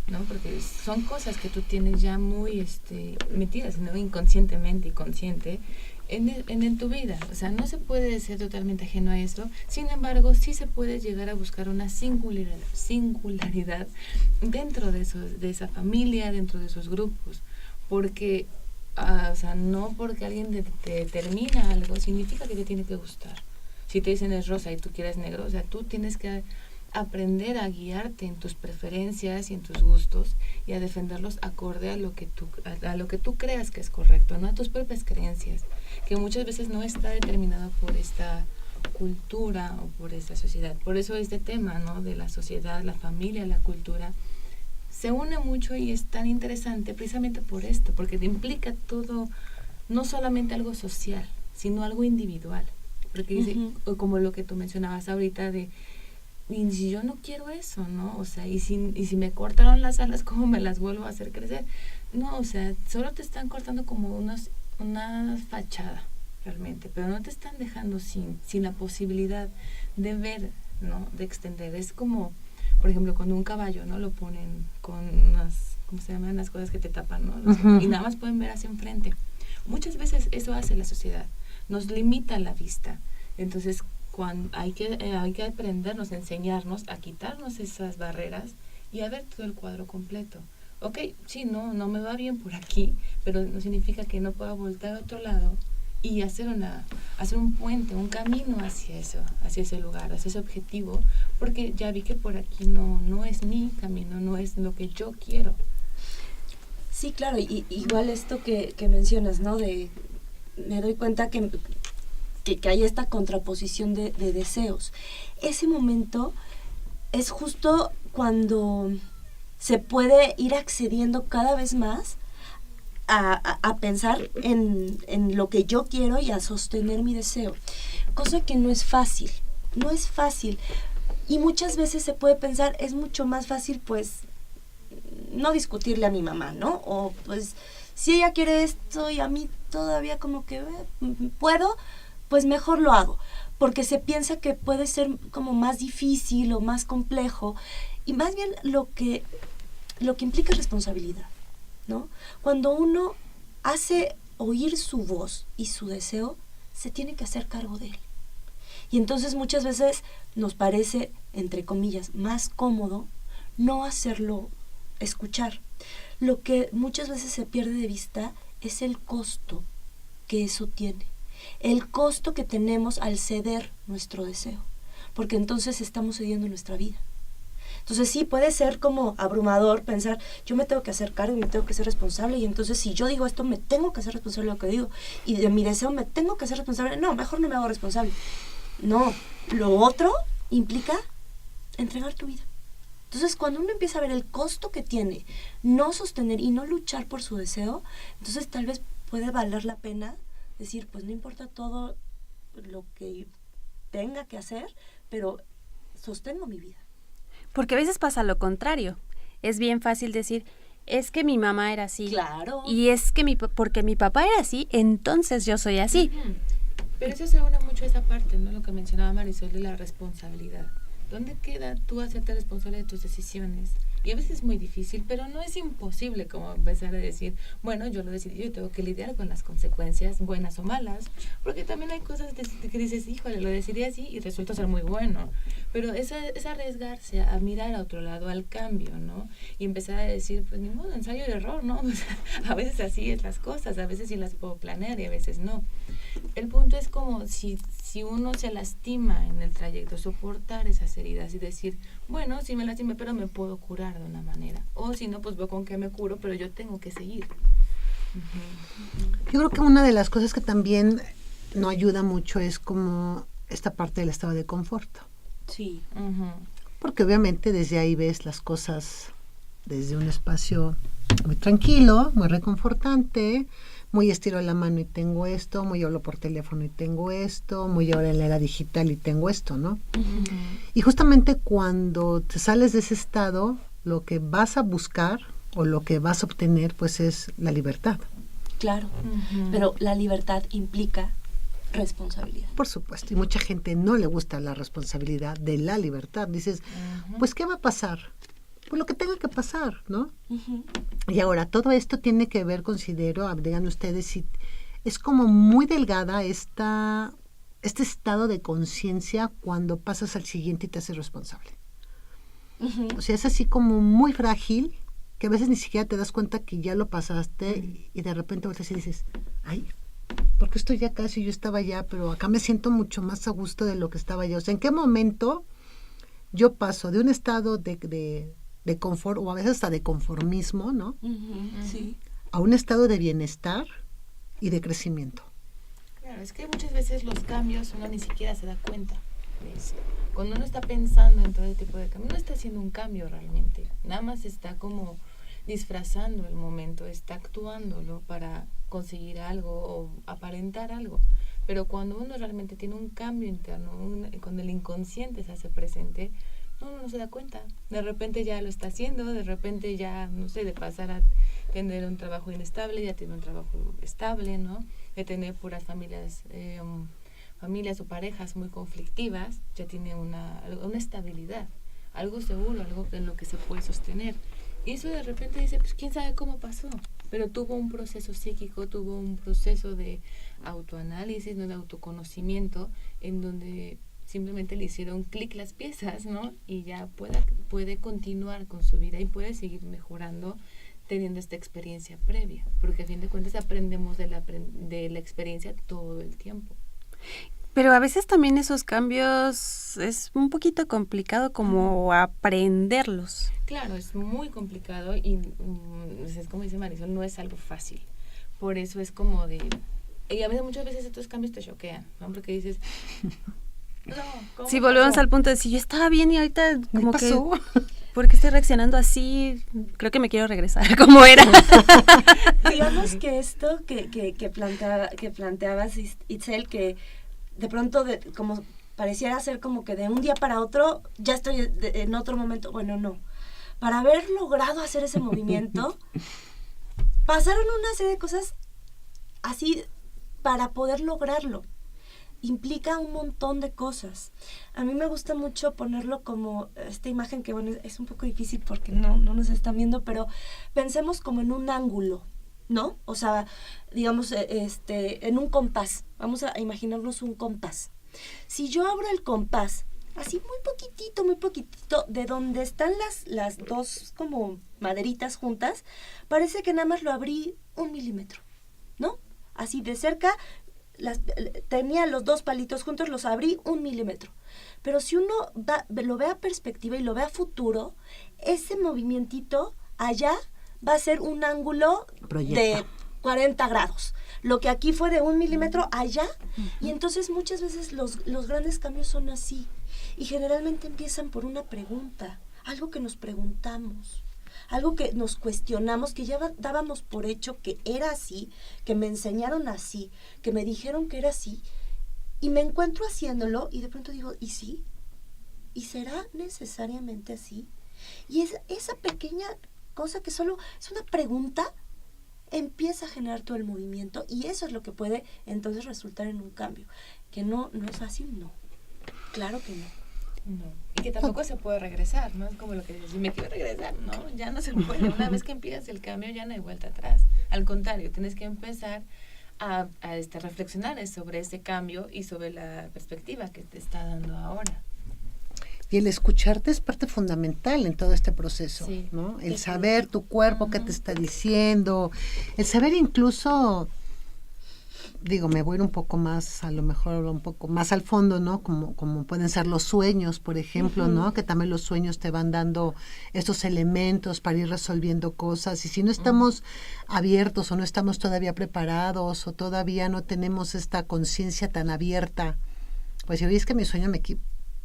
S9: ¿no? Porque son cosas que tú tienes ya muy metidas, ¿no? Inconscientemente y consciente en tu vida. O sea, no se puede ser totalmente ajeno a eso. Sin embargo, sí se puede llegar a buscar una singularidad dentro de esa familia, dentro de esos grupos. Porque, o sea, no porque alguien te determina algo, significa que te tiene que gustar. Si te dicen es rosa y tú quieres negro, o sea, tú tienes que aprender a guiarte en tus preferencias y en tus gustos y a defenderlos acorde a lo que tú creas que es correcto, no a tus propias creencias, que muchas veces no está determinado por esta cultura o por esta sociedad. Por eso este tema, ¿no? De la sociedad, la familia, la cultura, se une mucho y es tan interesante precisamente por esto, porque te implica todo, no solamente algo social, sino algo individual. Porque dice, como lo que tú mencionabas ahorita de, y si yo no quiero eso, ¿no? O sea, y si me cortaron las alas, ¿cómo me las vuelvo a hacer crecer? No, o sea, solo te están cortando como una fachada, realmente, pero no te están dejando sin la posibilidad de ver, ¿no? De extender. Es como, por ejemplo, cuando un caballo, ¿no? Lo ponen con unas, ¿cómo se llaman? Las cosas que te tapan, ¿no? Y nada más pueden ver hacia enfrente. Muchas veces eso hace la sociedad. Nos limita la vista. Entonces, cuando hay que aprendernos, enseñarnos a quitarnos esas barreras y a ver todo el cuadro completo. Ok, sí, no me va bien por aquí, pero no significa que no pueda voltear a otro lado y hacer un puente, un camino hacia ese lugar, hacia ese objetivo, porque ya vi que por aquí no es mi camino, no es lo que yo quiero.
S8: Sí, claro, y igual esto que mencionas, ¿no? Me doy cuenta que hay esta contraposición de deseos. Ese momento es justo cuando se puede ir accediendo cada vez más a pensar en lo que yo quiero y a sostener mi deseo. Cosa que no es fácil. Y muchas veces se puede pensar, es mucho más fácil, pues, no discutirle a mi mamá, ¿no? O, pues, si ella quiere esto y a mí todavía como que puedo, pues mejor lo hago, porque se piensa que puede ser como más difícil o más complejo, y más bien lo que implica responsabilidad, ¿no? Cuando uno hace oír su voz y su deseo, se tiene que hacer cargo de él. Y entonces muchas veces nos parece, entre comillas, más cómodo no hacerlo escuchar. Lo que muchas veces se pierde de vista es el costo que eso tiene, el costo que tenemos al ceder nuestro deseo, porque entonces estamos cediendo nuestra vida. Entonces sí, puede ser como abrumador pensar, yo me tengo que hacer cargo y me tengo que ser responsable, y entonces si yo digo esto, me tengo que hacer responsable de lo que digo, y de mi deseo me tengo que hacer responsable. No, mejor no me hago responsable. No, lo otro implica entregar tu vida. Entonces, cuando uno empieza a ver el costo que tiene no sostener y no luchar por su deseo, entonces tal vez puede valer la pena decir, pues no importa todo lo que tenga que hacer, pero sostengo mi vida.
S3: Porque a veces pasa lo contrario. Es bien fácil decir, es que mi mamá era así.
S8: Claro.
S3: Y es que porque mi papá era así, entonces yo soy así.
S9: Pero eso se une mucho a esa parte, ¿no? Lo que mencionaba Marisol de la responsabilidad. ¿Dónde queda tú hacerte responsable de tus decisiones? Y a veces es muy difícil, pero no es imposible como empezar a decir, bueno, yo lo decidí, yo tengo que lidiar con las consecuencias, buenas o malas, porque también hay cosas que dices, híjole, lo decidí así y resulta ser muy bueno. Pero es arriesgarse a mirar a otro lado, al cambio, ¿no? Y empezar a decir, pues ni modo, ensayo y error, ¿no? O sea, a veces así es las cosas, a veces sí las puedo planear y a veces no. El punto es como si uno se lastima en el trayecto, soportar esas heridas y decir, bueno, sí me lastimé, pero me puedo curar de una manera. O si no, pues veo con qué me curo, pero yo tengo que seguir.
S7: Yo creo que una de las cosas que también no ayuda mucho es como esta parte del estado de confort.
S8: Sí.
S7: Porque obviamente desde ahí ves las cosas desde un espacio muy tranquilo, muy reconfortante, muy estiro la mano y tengo esto, muy hablo por teléfono y tengo esto, muy ahora en la era digital y tengo esto, ¿no? Y justamente cuando te sales de ese estado, lo que vas a buscar o lo que vas a obtener, pues es la libertad.
S8: Claro, pero la libertad implica responsabilidad.
S7: Por supuesto, y mucha gente no le gusta la responsabilidad de la libertad. Dices, pues ¿qué va a pasar? Pues lo que tenga que pasar, ¿no? Y ahora, todo esto tiene que ver, considero, digan ustedes, si es como muy delgada este estado de conciencia cuando pasas al siguiente y te haces responsable. O sea, es así como muy frágil, que a veces ni siquiera te das cuenta que ya lo pasaste y de repente volteas y dices, ay, ¿por qué estoy acá si yo estaba allá? Pero acá me siento mucho más a gusto de lo que estaba allá. O sea, ¿en qué momento yo paso de un estado de confort, o a veces hasta de conformismo, ¿no?
S8: Sí.
S7: A un estado de bienestar y de crecimiento?
S9: Claro, es que muchas veces los cambios uno ni siquiera se da cuenta de eso. Cuando uno está pensando en todo ese tipo de cambio, no está haciendo un cambio realmente. Nada más está como disfrazando el momento, está actuándolo para conseguir algo o aparentar algo. Pero cuando uno realmente tiene un cambio interno, cuando el inconsciente se hace presente, uno no se da cuenta. De repente ya lo está haciendo, de repente ya, no sé, de pasar a tener un trabajo inestable, ya tiene un trabajo estable, ¿no? De tener puras familias o parejas muy conflictivas, ya tiene una estabilidad, algo seguro, algo en lo que se puede sostener. Y eso de repente dice, pues quién sabe cómo pasó, pero tuvo un proceso psíquico, tuvo un proceso de autoanálisis, ¿no? De autoconocimiento, en donde simplemente le hicieron clic las piezas, ¿no? Y ya puede continuar con su vida y puede seguir mejorando teniendo esta experiencia previa, porque a fin de cuentas aprendemos de la experiencia todo el tiempo.
S3: Pero a veces también esos cambios es un poquito complicado como aprenderlos.
S9: Claro, es muy complicado y es como dice Marisol, no es algo fácil. Por eso es como y a veces, muchas veces estos cambios te choquean, ¿no? Porque dices, no,
S3: si volvemos al punto de si yo estaba bien y ahorita como
S7: ¿qué pasó?
S3: que ¿por qué estoy reaccionando así? Creo que me quiero regresar como era.
S8: Digamos que esto que planteabas, Itzel, que de pronto como pareciera ser como que de un día para otro ya estoy en otro momento. Bueno, no. Para haber logrado hacer ese movimiento, pasaron una serie de cosas así para poder lograrlo. Implica un montón de cosas. A mí me gusta mucho ponerlo como esta imagen que, bueno, es un poco difícil porque no nos están viendo, pero pensemos como en un ángulo, ¿no? O sea, digamos, en un compás. Vamos a imaginarnos un compás. Si yo abro el compás, así muy poquitito, de donde están las dos como maderitas juntas, parece que nada más lo abrí 1 milímetro, ¿no? Así de cerca tenía los dos palitos juntos, los abrí 1 milímetro. Pero si uno lo ve a perspectiva y lo ve a futuro, ese movimientito allá va a ser un ángulo de 40 grados. Lo que aquí fue de 1 milímetro allá, y entonces muchas veces los grandes cambios son así. Y generalmente empiezan por una pregunta, algo que nos preguntamos, algo que nos cuestionamos, que ya dábamos por hecho que era así, que me enseñaron así, que me dijeron que era así, y me encuentro haciéndolo y de pronto digo, ¿y sí? ¿Y será necesariamente así? Y esa pequeña cosa que solo es una pregunta empieza a generar todo el movimiento, y eso es lo que puede entonces resultar en un cambio. Que no es fácil, no. Claro que no.
S9: Y que tampoco se puede regresar, ¿no? Es como lo que dices, si me quiero regresar, no, ya no se puede. Una vez que empiezas el cambio ya no hay vuelta atrás. Al contrario, tienes que empezar a reflexionar sobre ese cambio y sobre la perspectiva que te está dando ahora.
S7: Y el escucharte es parte fundamental en todo este proceso,
S9: sí,
S7: ¿no? El saber tu cuerpo, qué te está diciendo, el saber incluso, me voy a ir un poco más, a lo mejor un poco más al fondo, ¿no? Como pueden ser los sueños, por ejemplo, ¿no? Que también los sueños te van dando estos elementos para ir resolviendo cosas, y si no estamos abiertos o no estamos todavía preparados o todavía no tenemos esta conciencia tan abierta, pues si oye, es que mi sueño me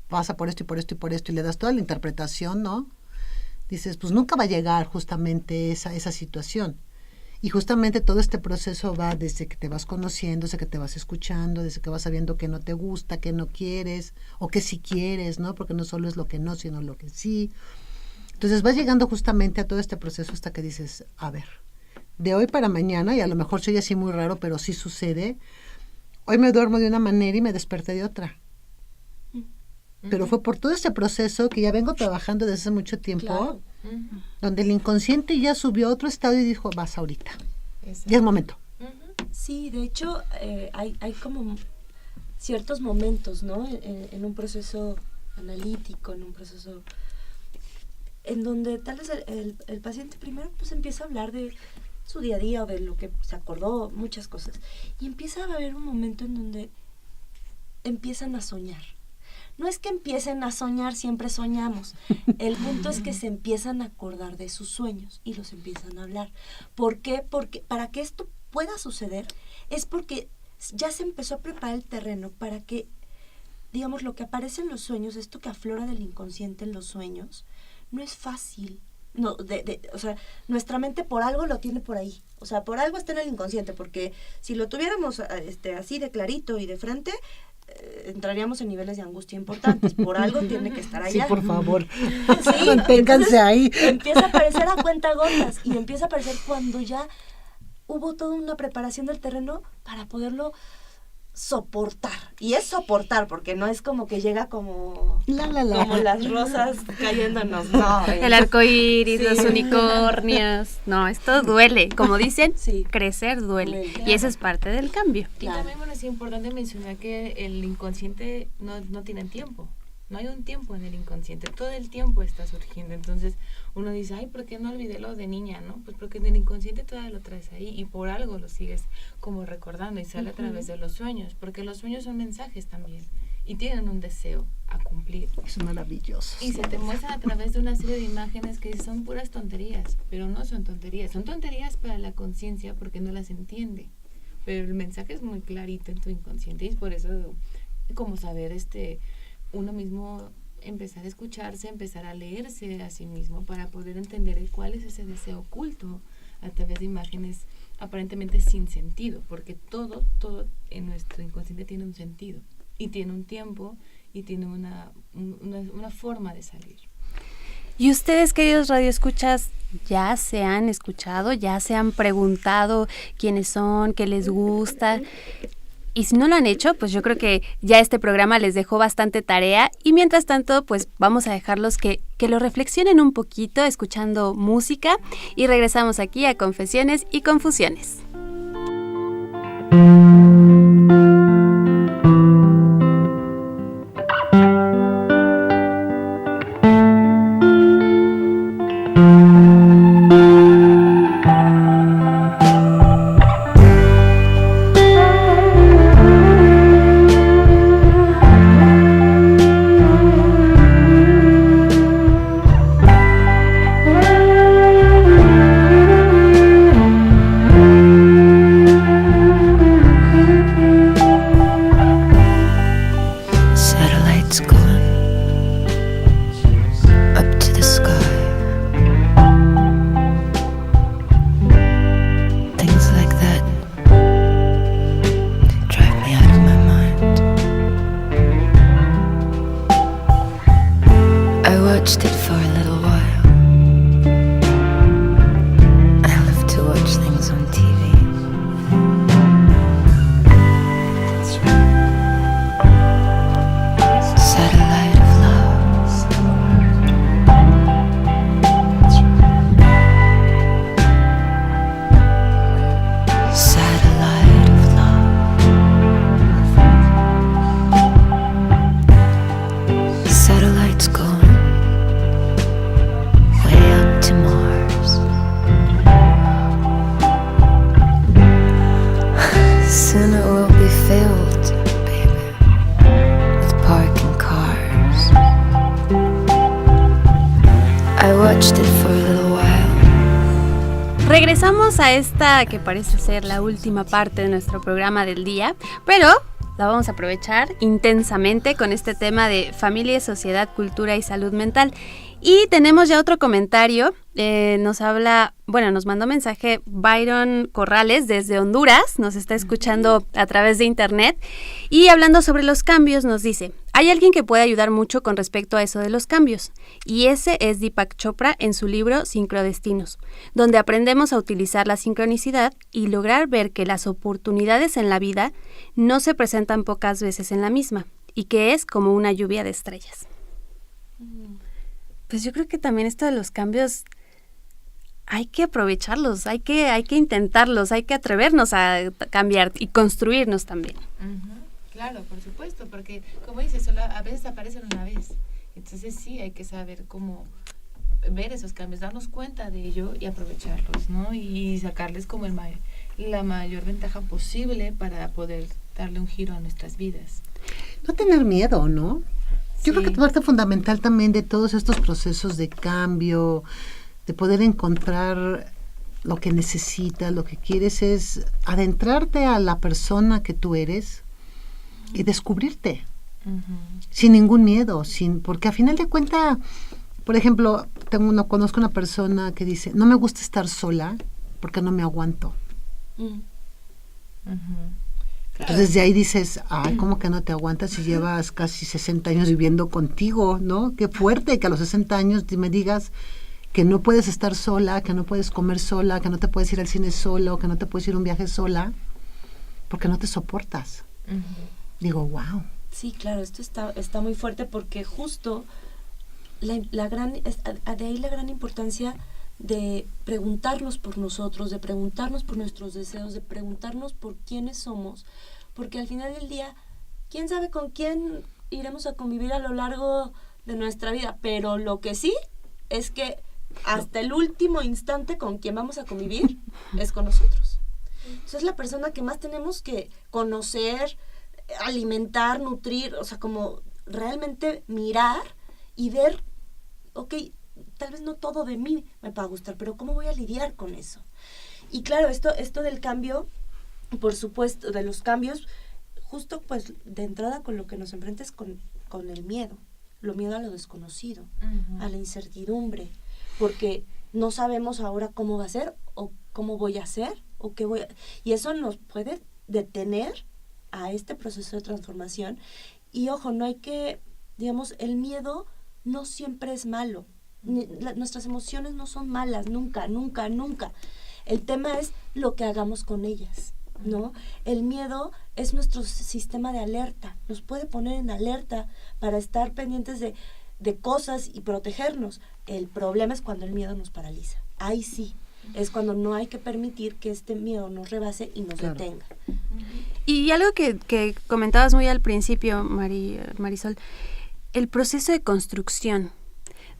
S7: pasa por esto y por esto y por esto, y le das toda la interpretación, ¿no? Dices, pues nunca va a llegar justamente esa situación. Y justamente todo este proceso va desde que te vas conociendo, desde que te vas escuchando, desde que vas sabiendo que no te gusta, que no quieres, o que sí quieres, ¿no? Porque no solo es lo que no, sino lo que sí. Entonces vas llegando justamente a todo este proceso hasta que dices, a ver, de hoy para mañana, y a lo mejor soy así muy raro, pero sí sucede, hoy me duermo de una manera y me desperté de otra. Pero fue por todo este proceso que ya vengo trabajando desde hace mucho tiempo,
S8: claro.
S7: Donde el inconsciente ya subió a otro estado y dijo, vas ahorita, ya es momento.
S8: Sí, de hecho, hay como ciertos momentos, ¿no? En un proceso analítico, en un proceso en donde tal vez el paciente primero pues empieza a hablar de su día a día o de lo que se acordó, muchas cosas. Y empieza a haber un momento en donde empiezan a soñar. No es que empiecen a soñar, siempre soñamos. El punto es que se empiezan a acordar de sus sueños y los empiezan a hablar. ¿Por qué? Porque para que esto pueda suceder es porque ya se empezó a preparar el terreno para que, digamos, lo que aparece en los sueños, esto que aflora del inconsciente en los sueños, no es fácil. No, o sea, nuestra mente por algo lo tiene por ahí. O sea, por algo está en el inconsciente, porque si lo tuviéramos así de clarito y de frente, entraríamos en niveles de angustia importantes. Por algo tiene que estar allá.
S7: Sí, por favor.
S8: Sí,
S7: manténganse ahí.
S8: Empieza a aparecer a cuentagotas y empieza a aparecer cuando ya hubo toda una preparación del terreno para poderlo soportar. Y es soportar, porque no es como que llega como como las rosas cayéndonos. No,
S3: el arco iris,
S8: sí.
S3: Los unicornios. No, esto duele. Como dicen,
S8: sí.
S3: Crecer duele.
S8: Duele.
S3: Y eso es parte del cambio.
S8: Claro.
S9: Y también, bueno, es importante mencionar que el inconsciente no tiene tiempo. No hay un tiempo en el inconsciente. Todo el tiempo está surgiendo. Entonces, uno dice, ay, ¿por qué no olvidé lo de niña? ¿No? Pues porque en el inconsciente todavía lo traes ahí y por algo lo sigues como recordando y sale a través de los sueños. Porque los sueños son mensajes también y tienen un deseo a cumplir.
S7: Es maravilloso.
S9: Y se te muestran a través de una serie de imágenes que son puras tonterías, pero no son tonterías. Son tonterías para la conciencia porque no las entiende. Pero el mensaje es muy clarito en tu inconsciente y es por eso como saber uno mismo empezar a escucharse, empezar a leerse a sí mismo para poder entender cuál es ese deseo oculto a través de imágenes aparentemente sin sentido, porque todo en nuestro inconsciente tiene un sentido y tiene un tiempo y tiene una forma de salir.
S3: Y ustedes, queridos radioescuchas, ya se han escuchado, ya se han preguntado quiénes son, qué les gusta. Y si no lo han hecho, pues yo creo que ya este programa les dejó bastante tarea. Y mientras tanto, pues vamos a dejarlos que lo reflexionen un poquito escuchando música. Y regresamos aquí a Confesiones y Confusiones. regresamos a esta que parece ser la última parte de nuestro programa del día, pero la vamos a aprovechar intensamente con este tema de familia, sociedad, cultura y salud mental. Y tenemos ya otro comentario, nos mandó mensaje Byron Corrales desde Honduras, nos está escuchando a través de internet, y hablando sobre los cambios nos dice: hay alguien que puede ayudar mucho con respecto a eso de los cambios, y ese es Deepak Chopra en su libro Sincrodestinos, donde aprendemos a utilizar la sincronicidad y lograr ver que las oportunidades en la vida no se presentan pocas veces en la misma, y que es como una lluvia de estrellas. Pues yo creo que también esto de los cambios hay que aprovecharlos, hay que intentarlos, hay que atrevernos a cambiar y construirnos también.
S9: Claro, por supuesto, porque como dices, solo a veces aparecen una vez. Entonces sí, hay que saber cómo ver esos cambios, darnos cuenta de ello y aprovecharlos, ¿no? Y sacarles como la mayor ventaja posible para poder darle un giro a nuestras vidas.
S7: No tener miedo, ¿no? Yo
S9: Sí.
S7: creo que parte fundamental también de todos estos procesos de cambio, de poder encontrar lo que necesitas, lo que quieres, es adentrarte a la persona que tú eres y descubrirte sin ningún miedo, porque a final de cuentas, por ejemplo, conozco una persona que dice: no me gusta estar sola porque no me aguanto. Entonces de ahí dices: ay, ¿cómo que no te aguantas si llevas casi 60 años viviendo contigo, ¿no? Qué fuerte que a los 60 años me digas que no puedes estar sola, que no puedes comer sola, que no te puedes ir al cine solo, que no te puedes ir a un viaje sola, porque no te soportas. Digo, wow.
S8: Sí, claro, esto está muy fuerte, porque justo de ahí la gran importancia de preguntarnos por nosotros, de preguntarnos por nuestros deseos, de preguntarnos por quiénes somos, porque al final del día, quién sabe con quién iremos a convivir a lo largo de nuestra vida, pero lo que sí es que hasta el último instante con quien vamos a convivir es con nosotros. Entonces, la persona que más tenemos que conocer, alimentar, nutrir, o sea, como realmente mirar y ver, ok, tal vez no todo de mí me va a gustar, pero ¿cómo voy a lidiar con eso? Y claro, esto del cambio, por supuesto, de los cambios, justo pues de entrada con lo que nos enfrentas con el miedo a lo desconocido, a la incertidumbre, porque no sabemos ahora cómo va a ser, o cómo voy a hacer, o qué y eso nos puede detener a este proceso de transformación. Y ojo, no hay que, digamos, el miedo no siempre es malo. Nuestras emociones no son malas, nunca, nunca, nunca. El tema es lo que hagamos con ellas, ¿no? El miedo es nuestro sistema de alerta, nos puede poner en alerta para estar pendientes de cosas y protegernos. El problema es cuando el miedo nos paraliza. Ahí sí, es cuando no hay que permitir que este miedo nos rebase y nos detenga.
S3: Y algo que comentabas muy al principio, Marisol, el proceso de construcción.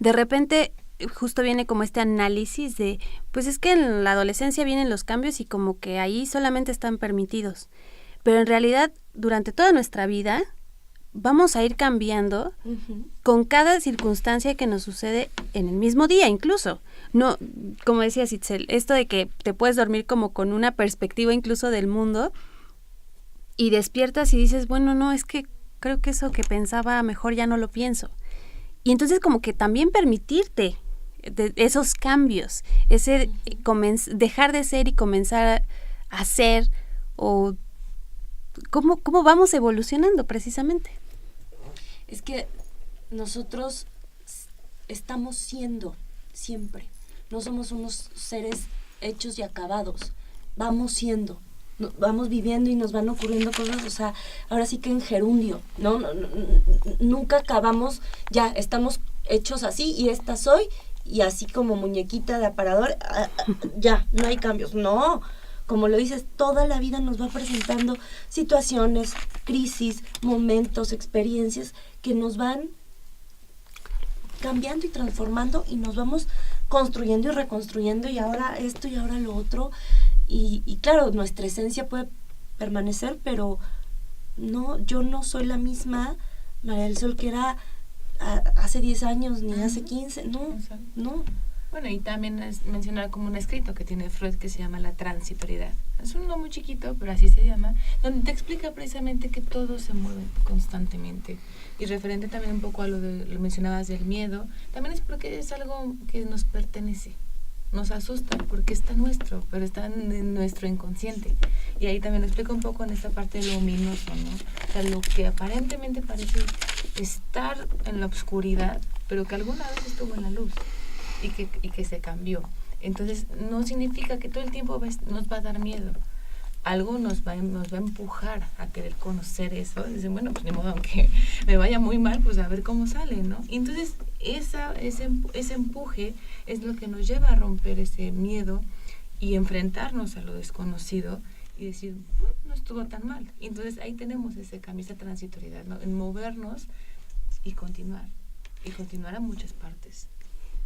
S3: De repente justo viene como este análisis de, pues es que en la adolescencia vienen los cambios y como que ahí solamente están permitidos. Pero en realidad, durante toda nuestra vida, vamos a ir cambiando con cada circunstancia que nos sucede en el mismo día incluso. No, como decía Itzel, esto de que te puedes dormir como con una perspectiva incluso del mundo y despiertas y dices, bueno, no, es que creo que eso que pensaba mejor ya no lo pienso. Y entonces como que también permitirte esos cambios, ese dejar de ser y comenzar a ser, o cómo vamos evolucionando precisamente.
S8: Es que nosotros estamos siendo siempre, no somos unos seres hechos y acabados, vamos siendo, vamos viviendo y nos van ocurriendo cosas, o sea, ahora sí que en gerundio, ¿no? Nunca acabamos, ya estamos hechos así y esta soy, y así como muñequita de aparador, ya, no hay cambios, no. Como lo dices, toda la vida nos va presentando situaciones, crisis, momentos, experiencias que nos van cambiando y transformando y nos vamos construyendo y reconstruyendo, y ahora esto y ahora lo otro. Y claro, nuestra esencia puede permanecer, pero no, yo no soy la misma María del Sol que era hace 10 años, ni hace 15, no.
S9: Bueno, y también es mencionar como un escrito que tiene Freud que se llama La transitoriedad. Es uno muy chiquito, pero así se llama, donde te explica precisamente que todo se mueve constantemente. Y referente también un poco a lo mencionabas del miedo, también es porque es algo que nos pertenece. Nos asusta porque está nuestro, pero está en nuestro inconsciente. Y ahí también lo explico un poco en esta parte de lo ominoso, ¿no? O sea, lo que aparentemente parece estar en la oscuridad, pero que alguna vez estuvo en la luz y que se cambió. Entonces, no significa que todo el tiempo nos va a dar miedo. Algo nos va a empujar a querer conocer eso. Dicen, bueno, pues ni modo, aunque me vaya muy mal, pues a ver cómo sale, ¿no? Y entonces, ese empuje es lo que nos lleva a romper ese miedo y enfrentarnos a lo desconocido y decir, no estuvo tan mal. Y entonces ahí tenemos ese cambio, esa transitoriedad, ¿no? En movernos y continuar a muchas partes.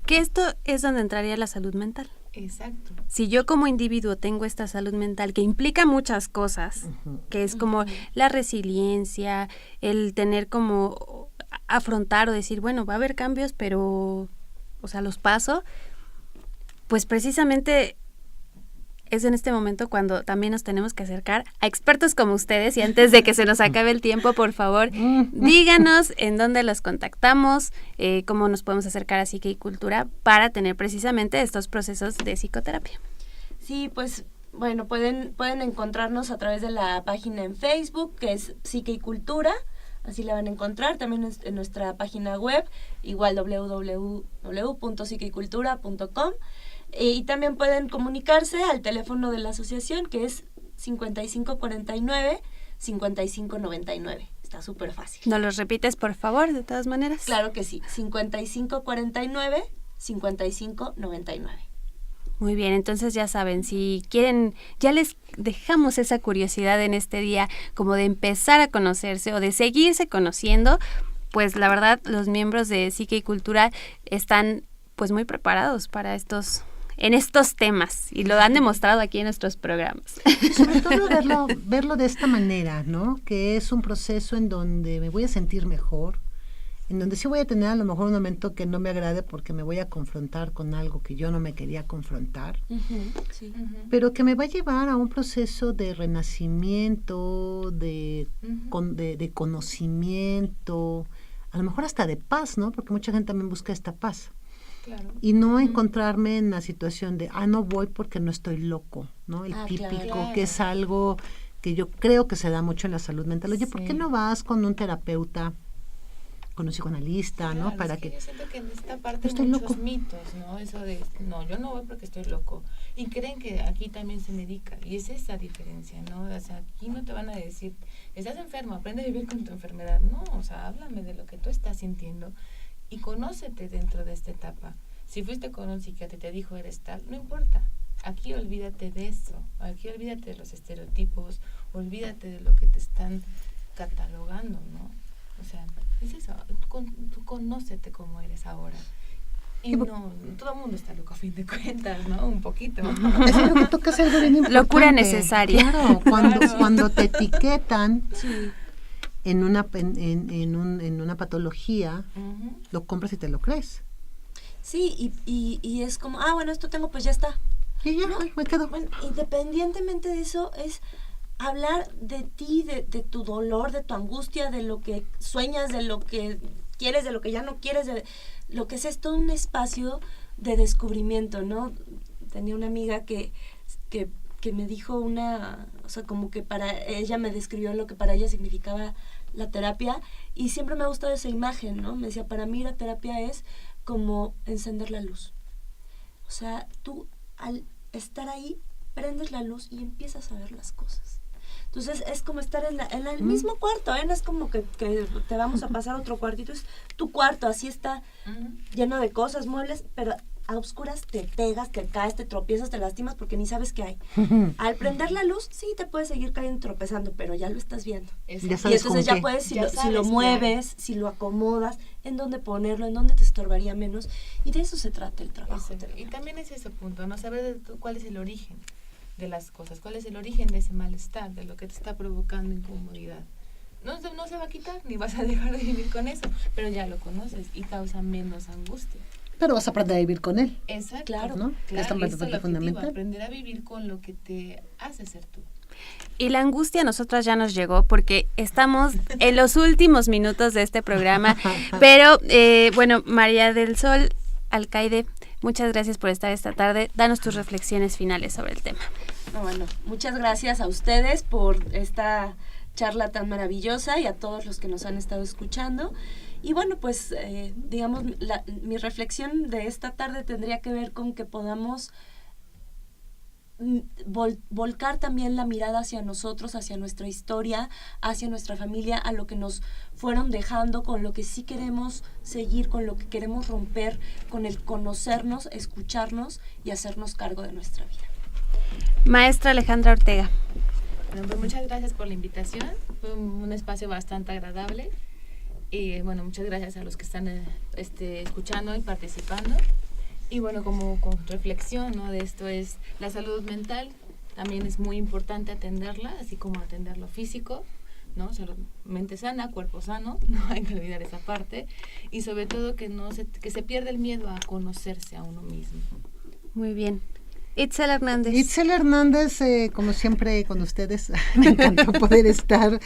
S3: Que esto es donde entraría la salud mental.
S9: Exacto.
S3: Si yo como individuo tengo esta salud mental que implica muchas cosas, que es como la resiliencia, el tener como afrontar o decir, bueno, va a haber cambios, pero, o sea, los paso, pues precisamente es en este momento cuando también nos tenemos que acercar a expertos como ustedes. Y antes de que se nos acabe el tiempo, por favor, díganos en dónde los contactamos, cómo nos podemos acercar a Psique y Cultura para tener precisamente estos procesos de psicoterapia.
S8: Sí, pues bueno, pueden encontrarnos a través de la página en Facebook, que es Psique y Cultura. Así la van a encontrar, también en nuestra página web, igual www.psiqueicultura.com. Y también pueden comunicarse al teléfono de la asociación, que es 5549-5599. Está súper fácil.
S3: ¿Nos los repites, por favor, de todas maneras?
S8: Claro que sí, 5549-5599.
S3: Muy bien, entonces ya saben, si quieren, ya les dejamos esa curiosidad en este día, como de empezar a conocerse o de seguirse conociendo, pues la verdad los miembros de Psique y Cultura están pues muy preparados para estos temas y lo han demostrado aquí en nuestros programas.
S7: Sobre todo verlo de esta manera, ¿no? Que es un proceso en donde me voy a sentir mejor, en donde sí voy a tener a lo mejor un momento que no me agrade porque me voy a confrontar con algo que yo no me quería confrontar,
S8: Sí.
S7: pero que me va a llevar a un proceso de renacimiento, de conocimiento, a lo mejor hasta de paz, ¿no? Porque mucha gente también busca esta paz.
S9: Claro.
S7: Y no encontrarme en la situación de, no voy porque no estoy loco, ¿no? El típico,
S9: claro.
S7: que es algo que yo creo que se da mucho en la salud mental. Oye, ¿por qué no vas con un terapeuta, con un psicoanalista,
S9: Claro,
S7: ¿no? Para
S9: es que yo siento que en esta parte hay
S7: estoy
S9: muchos
S7: loco.
S9: mitos, ¿no? Eso de, no, yo no voy porque estoy loco. Y creen que aquí también se medica. Y es esa diferencia, ¿no? O sea, aquí no te van a decir, estás enfermo, aprende a vivir con tu enfermedad. No, o sea, háblame de lo que tú estás sintiendo y conócete dentro de esta etapa. Si fuiste con un psiquiatra y te dijo eres tal, no importa. Aquí olvídate de eso. Aquí olvídate de los estereotipos. Olvídate de lo que te están catalogando, ¿no? O sea, es eso. Tú conócete como eres ahora. Y no, todo el mundo está loco a fin de cuentas, ¿no? Un poquito.
S7: Es lo que toca hacer algo bien importante.
S3: Locura necesaria.
S7: Claro, cuando te etiquetan en una patología, lo compras y te lo crees.
S8: Sí, y es como, bueno, esto tengo, pues ya está.
S7: Y ya, me quedo.
S8: Bueno, independientemente de eso, es hablar de ti, de tu dolor, de tu angustia, de lo que sueñas, de lo que quieres, de lo que ya no quieres, de lo que es todo un espacio de descubrimiento, ¿no? Tenía una amiga que me dijo o sea, como que para ella me describió lo que para ella significaba la terapia, y siempre me ha gustado esa imagen, ¿no? Me decía, para mí la terapia es como encender la luz. O sea, tú al estar ahí, prendes la luz y empiezas a ver las cosas. Entonces es como estar en el mismo cuarto, ¿eh? No es como que te vamos a pasar a otro cuartito, es tu cuarto, así está lleno de cosas, muebles, pero a oscuras te pegas, te caes, te tropiezas, te lastimas porque ni sabes qué hay. Al prender la luz, sí te puedes seguir cayendo tropezando, pero ya lo estás viendo.
S7: Ya sabes,
S8: y entonces ya puedes, si lo mueves, si lo acomodas, en dónde ponerlo, en dónde te estorbaría menos. Y de eso se trata el trabajo.
S9: Y también es ese punto, ¿no? Saber cuál es el origen de las cosas, cuál es el origen de ese malestar, de lo que te está provocando incomodidad. No se va a quitar, ni vas a dejar de vivir con eso, pero ya lo conoces y causa menos angustia.
S7: Pero vas a aprender a vivir con él.
S9: Exacto.
S8: Claro,
S7: ¿no?
S9: Claro,
S7: Es tan
S9: ese es el objetivo,
S7: fundamental.
S9: aprender a vivir con lo que te hace ser tú.
S3: Y la angustia a nosotras ya nos llegó porque estamos en los últimos minutos de este programa. Pero, bueno, María del Sol Alcaide, muchas gracias por estar esta tarde. Danos tus reflexiones finales sobre el tema.
S8: No, bueno, muchas gracias a ustedes por esta charla tan maravillosa y a todos los que nos han estado escuchando. Y bueno, pues digamos, mi reflexión de esta tarde tendría que ver con que podamos volcar también la mirada hacia nosotros, hacia nuestra historia, hacia nuestra familia, a lo que nos fueron dejando, con lo que sí queremos seguir, con lo que queremos romper, con el conocernos, escucharnos y hacernos cargo de nuestra vida.
S3: Maestra Alejandra Ortega.
S9: Bueno, pues muchas gracias por la invitación. Fue un espacio bastante agradable. Y bueno, muchas gracias a los que están escuchando y participando. Y bueno, como reflexión, ¿no?, de esto es la salud mental. También es muy importante atenderla, así como atender lo físico, ¿no? Salud, mente sana, cuerpo sano, no hay que olvidar esa parte. Y sobre todo que se pierda el miedo a conocerse a uno mismo.
S3: Muy bien. Itzel Hernández.
S7: Itzel Hernández, como siempre con ustedes, me encantó poder estar.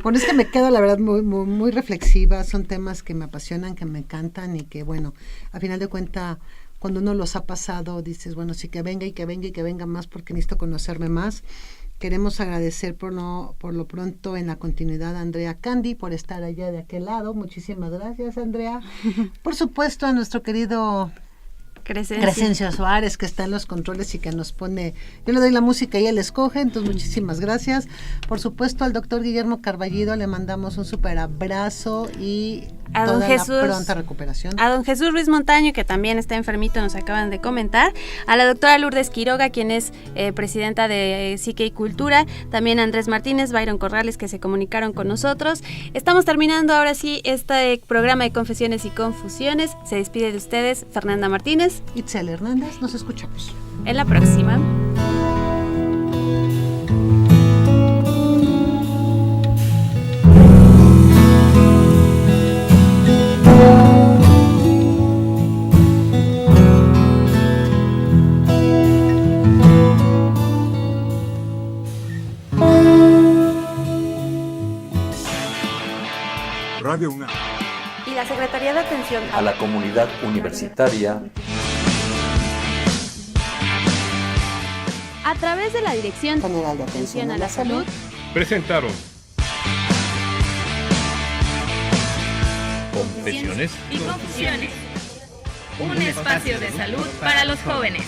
S7: Bueno, es que me quedo la verdad muy, muy, muy reflexiva, son temas que me apasionan, que me encantan y que bueno, a final de cuentas, cuando uno los ha pasado, dices, bueno, sí, que venga y que venga y que venga más porque necesito conocerme más. Queremos agradecer por lo pronto en la continuidad a Andrea Candy por estar allá de aquel lado. Muchísimas gracias, Andrea. Por supuesto, a nuestro querido Crescencio Suárez, que está en los controles y que nos pone, yo le doy la música y él escoge, entonces muchísimas gracias. Por supuesto al doctor Guillermo Carballido le mandamos un súper abrazo y
S3: a
S7: toda
S3: don Jesús,
S7: la pronta recuperación.
S3: A don Jesús Ruiz Montaño, que también está enfermito, nos acaban de comentar. A la doctora Lourdes Quiroga, quien es presidenta de Psique y Cultura. También a Andrés Martínez, Byron Corrales, que se comunicaron con nosotros. Estamos terminando ahora sí este programa de Confesiones y Confusiones. Se despide de ustedes Fernanda Martínez.
S7: Itzel Hernández, nos escuchamos.
S3: En la próxima.
S2: Radio UNAM
S3: Y la Secretaría de Atención
S4: a la Comunidad Universitaria
S3: a través de la Dirección
S7: General de
S3: Atención a la Salud
S2: presentaron
S6: Confesiones y Confusiones. Un espacio de salud para los jóvenes.